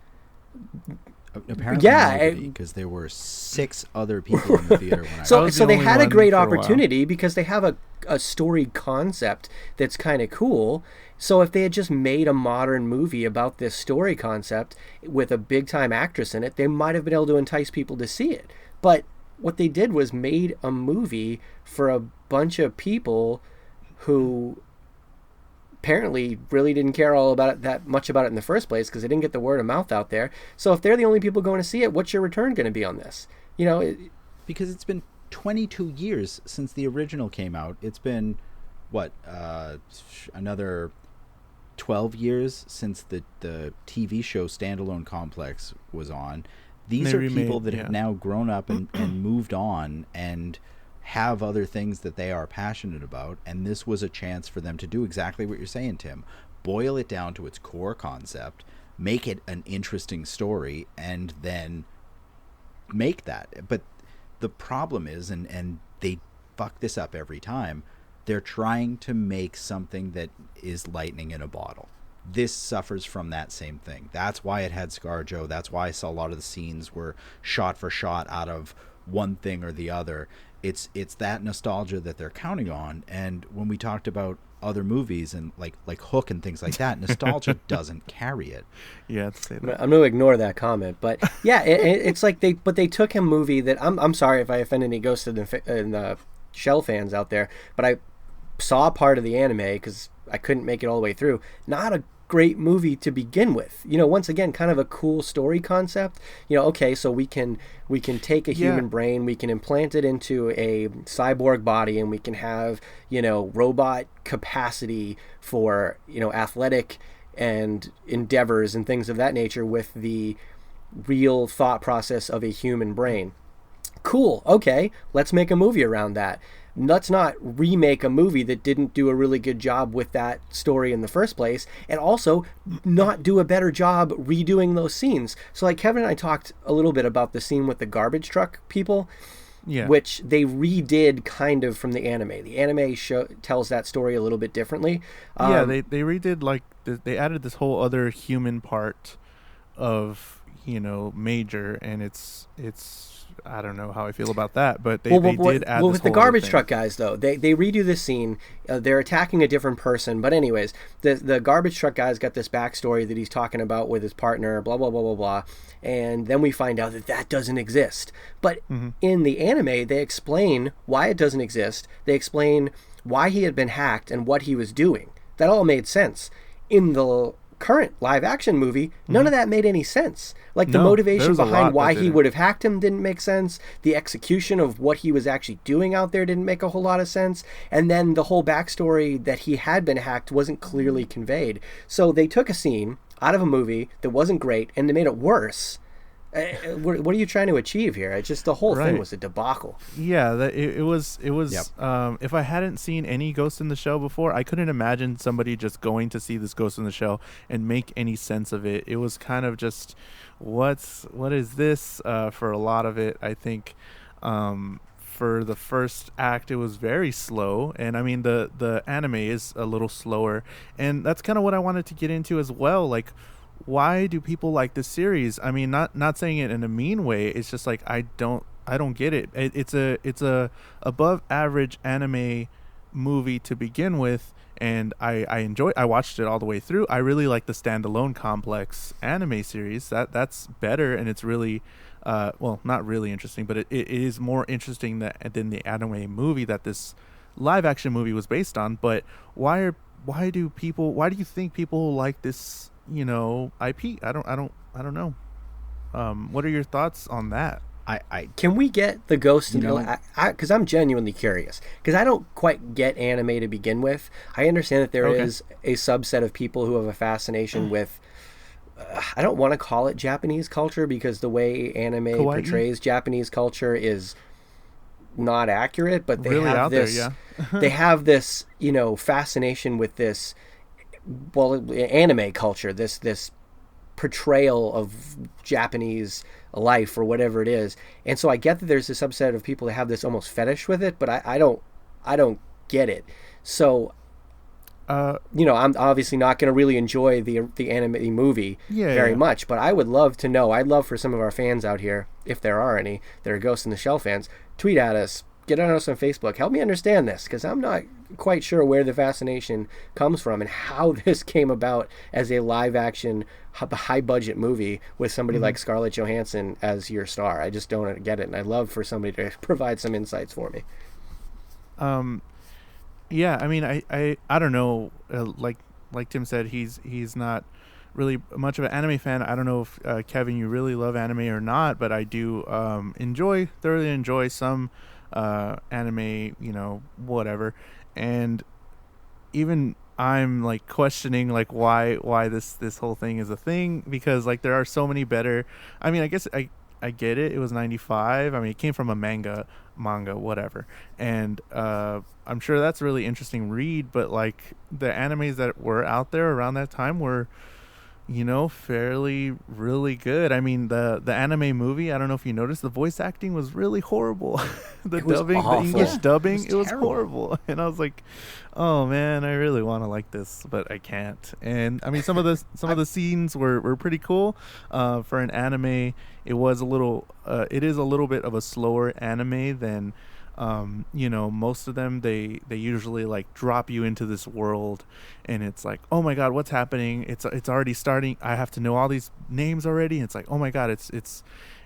Apparently, because there were 6 other people in the theater when so they had a great opportunity because they have a story concept that's kind of cool. So if they had just made a modern movie about this story concept with a big time actress in it, they might have been able to entice people to see it. But what they did was made a movie for a bunch of people who apparently really didn't care all about it that much about it in the first place, because they didn't get the word of mouth out there. So if they're the only people going to see it, what's your return going to be on this? Because it's been 22 years since the original came out. It's been another 12 years since the TV show Standalone Complex was on. These are people that have now grown up and moved on and have other things that they are passionate about, and this was a chance for them to do exactly what you're saying, Tim. Boil it down to its core concept, make it an interesting story, and then make that. But the problem is, and they fuck this up every time, they're trying to make something that is lightning in a bottle. This suffers from that same thing. That's why it had ScarJo. That's why I saw a lot of the scenes were shot for shot out of one thing or the other. It's that nostalgia that they're counting on. And when we talked about other movies and like Hook and things like that, nostalgia doesn't carry it. Yeah, I'd say that. I'm going to ignore that comment, but yeah, it's like they took a movie that I'm sorry if I offend any Ghost in the Shell fans out there, but I saw part of the anime because I couldn't make it all the way through. Not a great movie to begin with. Once again, kind of a cool story concept. Okay, so we can take a human brain, we can implant it into a cyborg body, and we can have robot capacity for athletic and endeavors and things of that nature with the real thought process of a human brain. Cool. Okay, let's make a movie around that. Let's not remake a movie that didn't do a really good job with that story in the first place, and also not do a better job redoing those scenes. So like Kevin and I talked a little bit about the scene with the garbage truck people, which they redid kind of from the anime. The anime tells that story a little bit differently. They redid, they added this whole other human part of Major, and it's I don't know how I feel about that, but they did add this with the garbage truck guys, though, they redo this scene. They're attacking a different person, but anyways, the garbage truck guy's got this backstory that he's talking about with his partner, blah blah blah blah blah, and then we find out that doesn't exist. But in the anime, they explain why it doesn't exist. They explain why he had been hacked and what he was doing. That all made sense. In the current live action movie, none of that made any sense. Like the motivation behind why he would have hacked him didn't make sense. The execution of what he was actually doing out there didn't make a whole lot of sense. And then the whole backstory that he had been hacked wasn't clearly conveyed. So they took a scene out of a movie that wasn't great and they made it worse. What are you trying to achieve here? It's just the whole thing was a debacle. Yeah, it was. Yep. If I hadn't seen any Ghost in the Shell before, I couldn't imagine somebody just going to see this Ghost in the Shell and make any sense of it. It was kind of just, what is this? For a lot of it, I think. For the first act, it was very slow, and I mean the anime is a little slower, and that's kind of what I wanted to get into as well. Like, why do people like this series? I mean, not saying it in a mean way. It's just like I don't get it. It's a above average anime movie to begin with, and I watched it all the way through. I really like the Standalone Complex anime series. That's better, and it's really not really interesting, but it is more interesting than the anime movie that this live action movie was based on. But why do you think people like this IP? I don't know. What are your thoughts on that? Can we get the Ghost in the... Because I'm genuinely curious. Because I don't quite get anime to begin with. I understand that there is a subset of people who have a fascination with... I don't want to call it Japanese culture, because the way anime portrays Japanese culture is not accurate, but they really have this... they have this, fascination with this... anime culture, this portrayal of Japanese life or whatever it is. And so I get that there's a subset of people that have this almost fetish with it, but I don't get it. So I'm obviously not going to really enjoy the anime movie very much, but I would love to know. I'd love for some of our fans out here, if there are any that are Ghost in the Shell fans, tweet at us, get on us on Facebook, help me understand this, because I'm not quite sure where the fascination comes from and how this came about as a live action high budget movie with somebody like Scarlett Johansson as your star. I just don't get it, and I'd love for somebody to provide some insights for me. Yeah, I mean, I don't know. Like Tim said, he's not really much of an anime fan. I don't know if Kevin, you really love anime or not, but I do thoroughly enjoy some anime, whatever. And even I'm like questioning like why this whole thing is a thing, because like there are so many better. I mean, I guess I get it. It was 95. I mean, it came from a manga, whatever. And I'm sure that's a really interesting read, but like the animes that were out there around that time were, fairly really good. I mean, the anime movie, I don't know if you noticed, the voice acting was really horrible. The English dubbing, it was horrible. And I was like, oh man, I really want to like this, but I can't. And I mean, some of the scenes were pretty cool. For an anime, it is a little bit of a slower anime than most of them. They usually like drop you into this world, and it's like, oh my god, what's happening? It's already starting. I have to know all these names already. It's like, oh my god, it's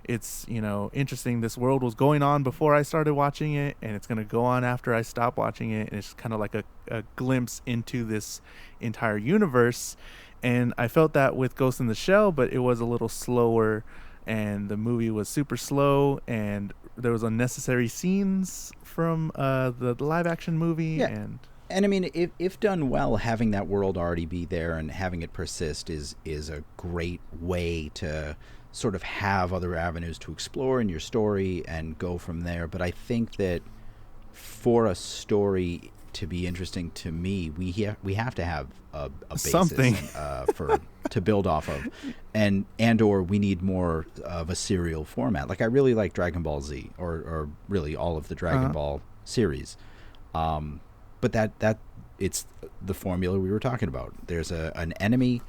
interesting. This world was going on before I started watching it, and it's gonna go on after I stop watching it, and it's kind of like a glimpse into this entire universe. And I felt that with Ghost in the Shell, but it was a little slower, and the movie was super slow, and there was unnecessary scenes from the live action movie. And I mean, if done well, having that world already be there and having it persist is a great way to sort of have other avenues to explore in your story and go from there. But I think that for a story to be interesting to me, we have to have a basis something to build off of, and or we need more of a serial format. Like I really like Dragon Ball Z, or really all of the Dragon Ball series, but that it's the formula we were talking about. There's an enemy,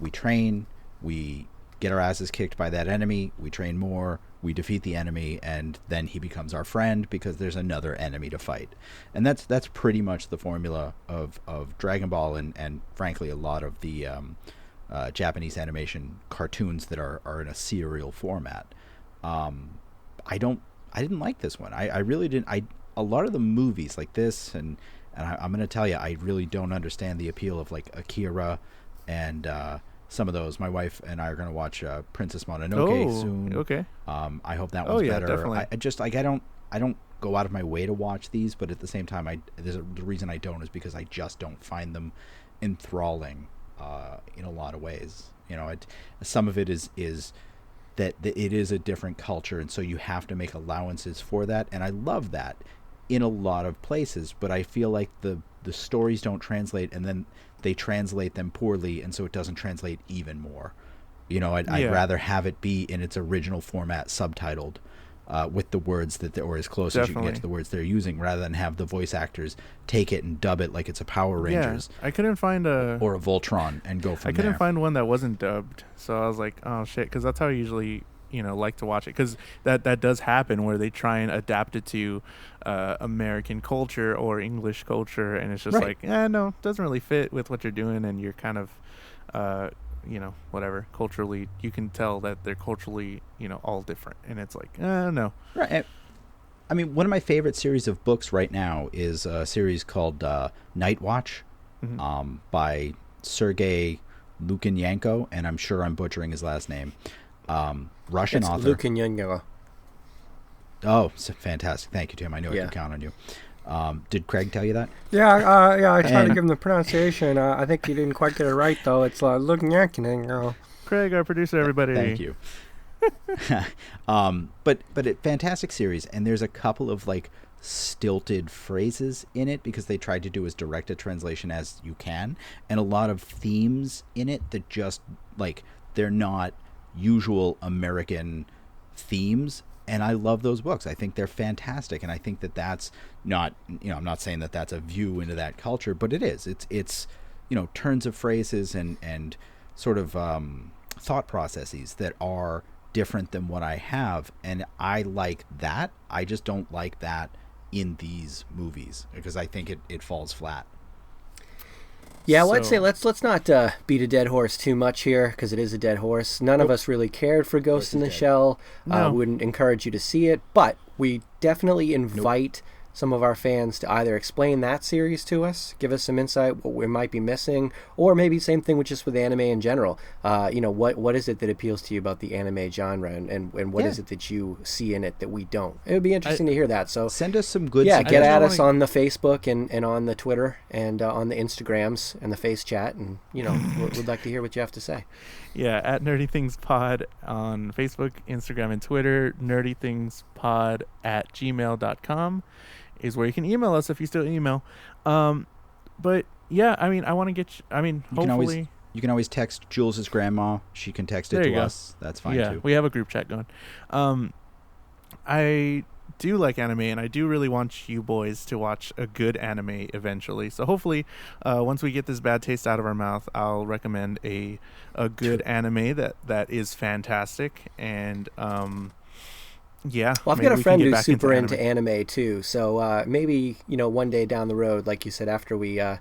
we train, we get our asses kicked by that enemy, we train more, we defeat the enemy, and then he becomes our friend because there's another enemy to fight. And that's pretty much the formula of Dragon Ball and frankly a lot of the Japanese animation cartoons that are in a serial format. I didn't like this one. I really didn't. A lot of the movies like this, and I'm going to tell you, I really don't understand the appeal of like Akira and some of those. My wife and I are going to watch Princess Mononoke soon. Okay. I hope that one's better. Definitely. I just like I don't go out of my way to watch these, but at the same time, the reason I don't is because I just don't find them enthralling in a lot of ways. Some of it is that it is a different culture, and so you have to make allowances for that, and I love that in a lot of places. But I feel like the stories don't translate, and then they translate them poorly, and so it doesn't translate even more. I'd rather have it be in its original format, subtitled, with the words or as close as you can get to the words they're using, rather than have the voice actors take it and dub it like it's a Power Rangers. I couldn't find or a Voltron and go from there. I couldn't find one that wasn't dubbed, so I was like, oh shit, because that's how I usually like to watch it, because that does happen where they try and adapt it to American culture or English culture, and it's just like, no, it doesn't really fit with what you're doing, and you're kind of whatever, culturally you can tell that they're culturally all different, and it's like, no. Right. I mean, one of my favorite series of books right now is a series called Night Watch, by Sergei Lukyanenko, and I'm sure I'm butchering his last name. Russian author. Lukyanenko. Oh, fantastic! Thank you, Tim. I knew I could count on you. Did Craig tell you that? Yeah, I tried to give him the pronunciation. I think he didn't quite get it right, though. It's looking at Craig, our producer, everybody. Thank you. But a fantastic series, and there's a couple of like stilted phrases in it because they tried to do as direct a translation as you can, and a lot of themes in it that just like they're not usual American themes. And I love those books. I think they're fantastic, and I think that that's not, I'm not saying that that's a view into that culture, but it is. It's turns of phrases and sort of thought processes that are different than what I have, and I like that. I just don't like that in these movies because I think it falls flat. Yeah, well, I'd say let's not beat a dead horse too much here because it is a dead horse. None of us really cared for Ghost in the Shell. No. Wouldn't encourage you to see it, but we definitely invite some of our fans to either explain that series to us, give us some insight what we might be missing, or maybe same thing with just with anime in general. What is it that appeals to you about the anime genre, and what is it that you see in it that we don't? It would be interesting to hear that. So send us some good. Yeah, get at us on the Facebook and on the Twitter and on the Instagrams and the Face Chat, and we'd like to hear what you have to say. Yeah, at Nerdy Things Pod on Facebook, Instagram, and Twitter. nerdythingspod@gmail.com is where you can email us if you still email. But yeah, I mean, I want to get. Hopefully, you can always text Jules' grandma. She can text it to us. That's fine too. Yeah, we have a group chat going. I do like anime, and I do really want you boys to watch a good anime eventually. So hopefully, once we get this bad taste out of our mouth, I'll recommend a good anime that is fantastic. And yeah. Well, I've got a friend who's super into anime too. So maybe one day down the road, like you said, after we get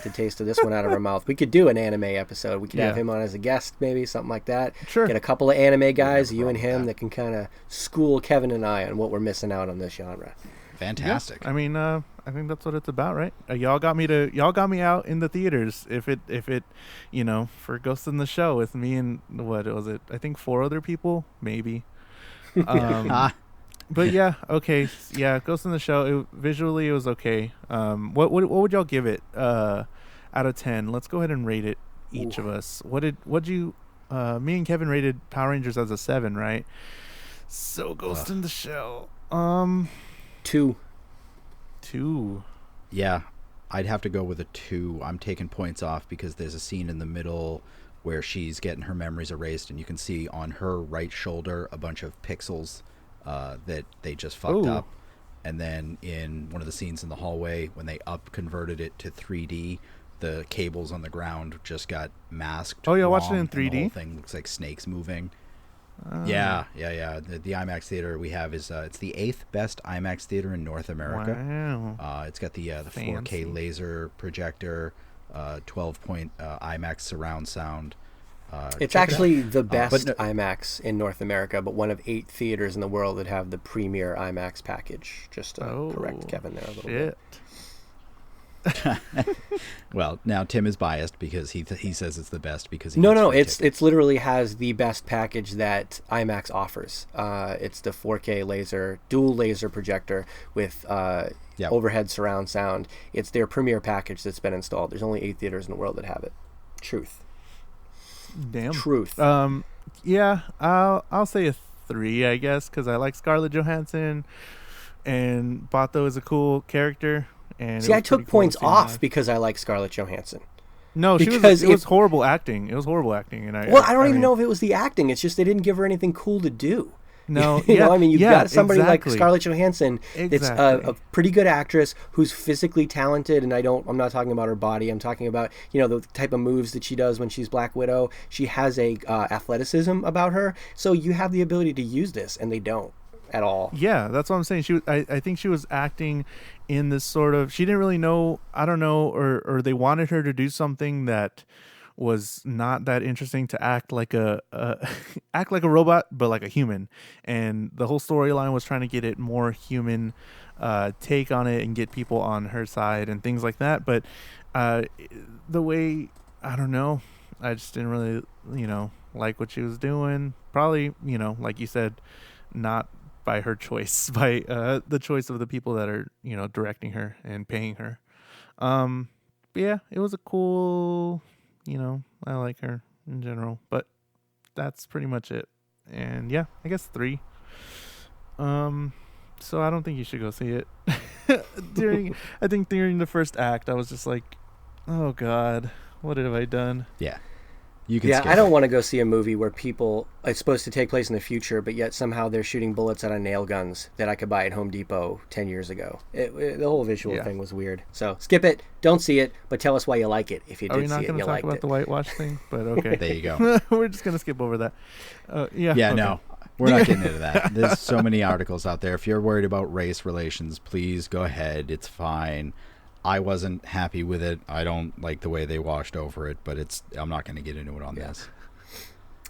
the taste of this one out of our mouth, we could do an anime episode. We could have him on as a guest, maybe something like that. Sure. Get a couple of anime guys, you and him, that can kind of school Kevin and I on what we're missing out on this genre. Fantastic. Yeah. I mean, I think that's what it's about, right? Y'all got me out in the theaters. If it, for Ghost in the Shell with me and what was it? I think 4 other people, maybe. But yeah, okay, yeah, Ghost in the Shell. Visually, it was okay. What would y'all give it out of 10? Let's go ahead and rate it, each of us. What'd you? Me and Kevin rated Power Rangers as a 7, right? So Ghost in the Shell, 2. 2. Yeah, I'd have to go with a 2. I'm taking points off because there's a scene in the middle where she's getting her memories erased, and you can see on her right shoulder a bunch of pixels that they just fucked up. And then in one of the scenes in the hallway, when they converted it to 3D, the cables on the ground just got masked. Oh, yeah, watched it in 3D? The whole thing looks like snakes moving. Yeah. The IMAX theater we have is it's the 8th best IMAX theater in North America. Wow. It's got the 4K laser projector, 12-point IMAX surround sound. It's actually the best IMAX in North America, but one of 8 theaters in the world that have the premier IMAX package. Just to correct Kevin there a little bit. Well, now Tim is biased because he says it's the best because he it's literally has the best package that IMAX offers. It's the 4K dual laser projector with overhead surround sound. It's their premier package that's been installed. There's only 8 theaters in the world that have it. Truth. Damn. Truth. Yeah, I'll say a 3, I guess, because I like Scarlett Johansson, and Bato is a cool character. And see, I took points off because I like Scarlett Johansson. No, it was horrible acting. It was horrible acting, and I don't even know if it was the acting. It's just they didn't give her anything cool to do. No, you've got somebody like Scarlett Johansson. It's a pretty good actress who's physically talented, and I'm not talking about her body. I'm talking about the type of moves that she does when she's Black Widow. She has a athleticism about her, so you have the ability to use this, and they don't at all. Yeah, that's what I'm saying. I think she was acting in this sort of. She didn't really know. I don't know, or they wanted her to do something that was not that interesting, to act like a robot but like a human, and the whole storyline was trying to get it more human take on it and get people on her side and things like that. But the way, I don't know, I just didn't really like what she was doing. Probably like you said, not by her choice, by the choice of the people that are, directing her and paying her. But yeah, it was a cool, I like her in general, but that's pretty much it. And yeah, I guess 3. So I don't think you should go see it. during the first act, I was just like, oh God, what have I done? Yeah. You can skip I don't want to go see a movie where it's supposed to take place in the future, but yet somehow they're shooting bullets out of nail guns that I could buy at Home Depot 10 years ago. The whole visual thing was weird. So skip it, don't see it, but tell us why you like it if you did see it and you liked it. Are we not going to talk about the whitewash thing? But okay. There you go. We're just going to skip over that. Yeah, okay. No. We're not getting into that. There's so many articles out there. If you're worried about race relations, please go ahead. It's fine. I wasn't happy with it. I don't like the way they washed over it, but I'm not going to get into it on this.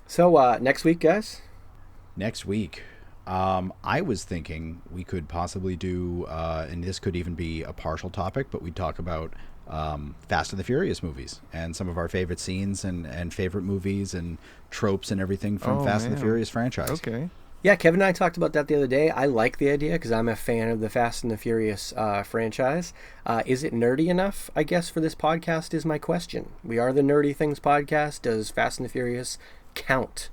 So next week, guys? Next week, I was thinking we could possibly do, and this could even be a partial topic, but we'd talk about Fast and the Furious movies and some of our favorite scenes and favorite movies and tropes and everything from Fast and the Furious franchise. Okay. Yeah, Kevin and I talked about that the other day. I like the idea because I'm a fan of the Fast and the Furious franchise. Is it nerdy enough, I guess, for this podcast is my question. We are the Nerdy Things podcast. Does Fast and the Furious count?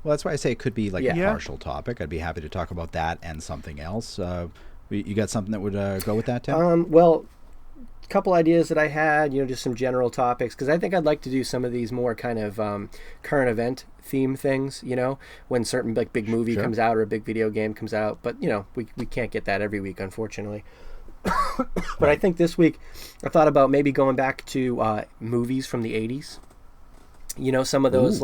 Well, that's why I say it could be like a partial topic. I'd be happy to talk about that and something else. You got something that would go with that, Tim? Well, a couple ideas that I had, just some general topics, because I think I'd like to do some of these more kind of current event theme things, when certain like big movie comes out or a big video game comes out. But, we can't get that every week, unfortunately. But I think this week I thought about maybe going back to movies from the 80s. Some of those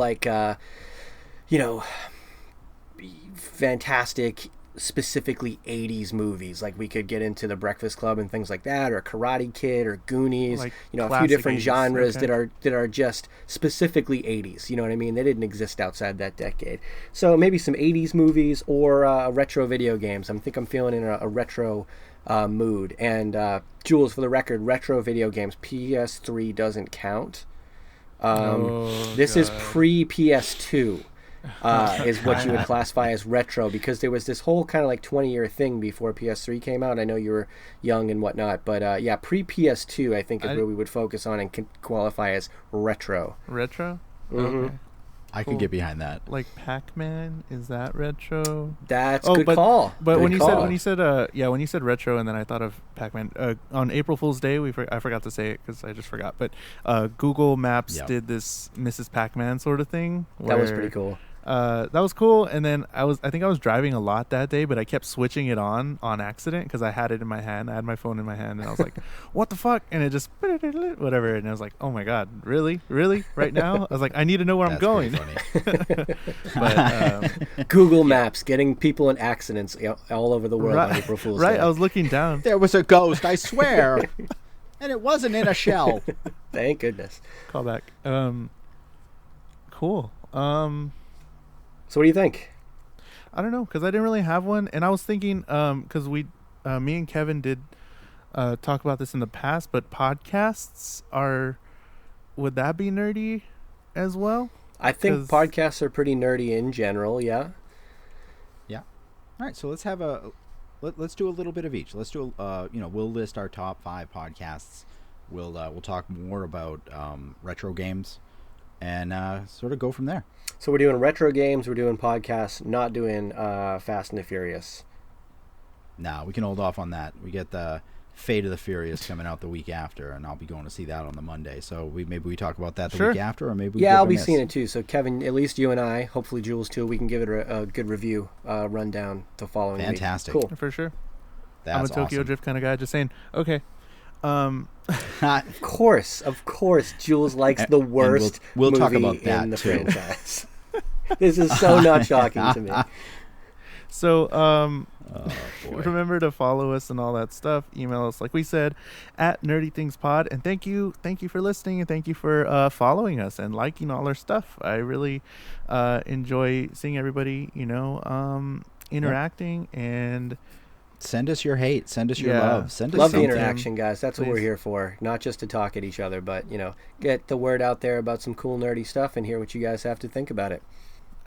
fantastic, specifically 80s movies. Like we could get into The Breakfast Club and things like that, or Karate Kid, or Goonies. Like a few different genres that are just specifically 80s. You know what I mean? They didn't exist outside that decade. So maybe some 80s movies or retro video games. I think I'm feeling in a retro mood. And Jules, for the record, retro video games, PS3 doesn't count. This is pre-PS2. Is what you would classify as retro, because there was this whole kind of like 20-year thing before PS3 came out. I know you were young and whatnot, but pre-PS2 I think is where we would focus on and can qualify as retro. Retro? Mm-hmm. Okay. I could get behind that. Like Pac-Man, is that retro? That's good call. But good when you call. when you said retro, and then I thought of Pac-Man. On April Fool's Day, I forgot to say it because I just forgot. But Google Maps did this Mrs. Pac-Man sort of thing. That was pretty cool. That was cool. And then I think I was driving a lot that day, but I kept switching it on accident because I had it in my hand. I had my phone in my hand, and I was like, "What the fuck?" And it just whatever. And I was like, "Oh my god, really, right now?" I was like, "I need to know where I'm going." But Google Maps getting people in accidents all over the world on April Fool's Day. Right, I was looking down. There was a ghost, I swear, and it wasn't in a shell. Thank goodness. Call back. Cool. So what do you think? I don't know, because I didn't really have one, and I was thinking, because me and Kevin did talk about this in the past, but podcasts would that be nerdy as well? I think podcasts are pretty nerdy in general, yeah. Yeah. All right, so let's have let's do a little bit of each. Let's do we'll list our top 5 podcasts. We'll talk more about retro games and sort of go from there. So we're doing retro games, we're doing podcasts, not doing Fast and the Furious. Nah, we can hold off on that. We get the Fate of the Furious coming out the week after, and I'll be going to see that on the Monday. So maybe we talk about that the week after, or maybe I'll be seeing it too. So Kevin, at least you and I, hopefully Jules too, we can give it a good review rundown the following Fantastic. week. Cool. For sure. That's I'm a Tokyo Drift kind of guy, just saying, okay. Of course, Jules likes the worst we'll movie talk about that in the too. franchise. This is so not shocking to me. So, remember to follow us and all that stuff. Email us, like we said, at NerdyThingsPod. And thank you for listening, and thank you for following us and liking all our stuff. I really enjoy seeing everybody, interacting and. Send us your hate. Send us your love. Send us love something. the interaction, guys. That's what we're here for. Not just to talk at each other, but get the word out there about some cool nerdy stuff and hear what you guys have to think about it.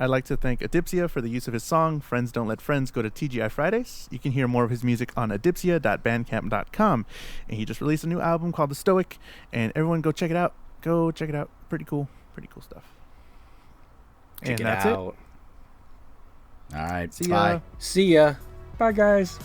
I'd like to thank Adipsia for the use of his song, Friends Don't Let Friends Go to TGI Fridays. You can hear more of his music on adipsia.bandcamp.com. And he just released a new album called The Stoic, and everyone go check it out. Go check it out. Pretty cool stuff. Check it out. All right. See ya. See ya. Bye, guys.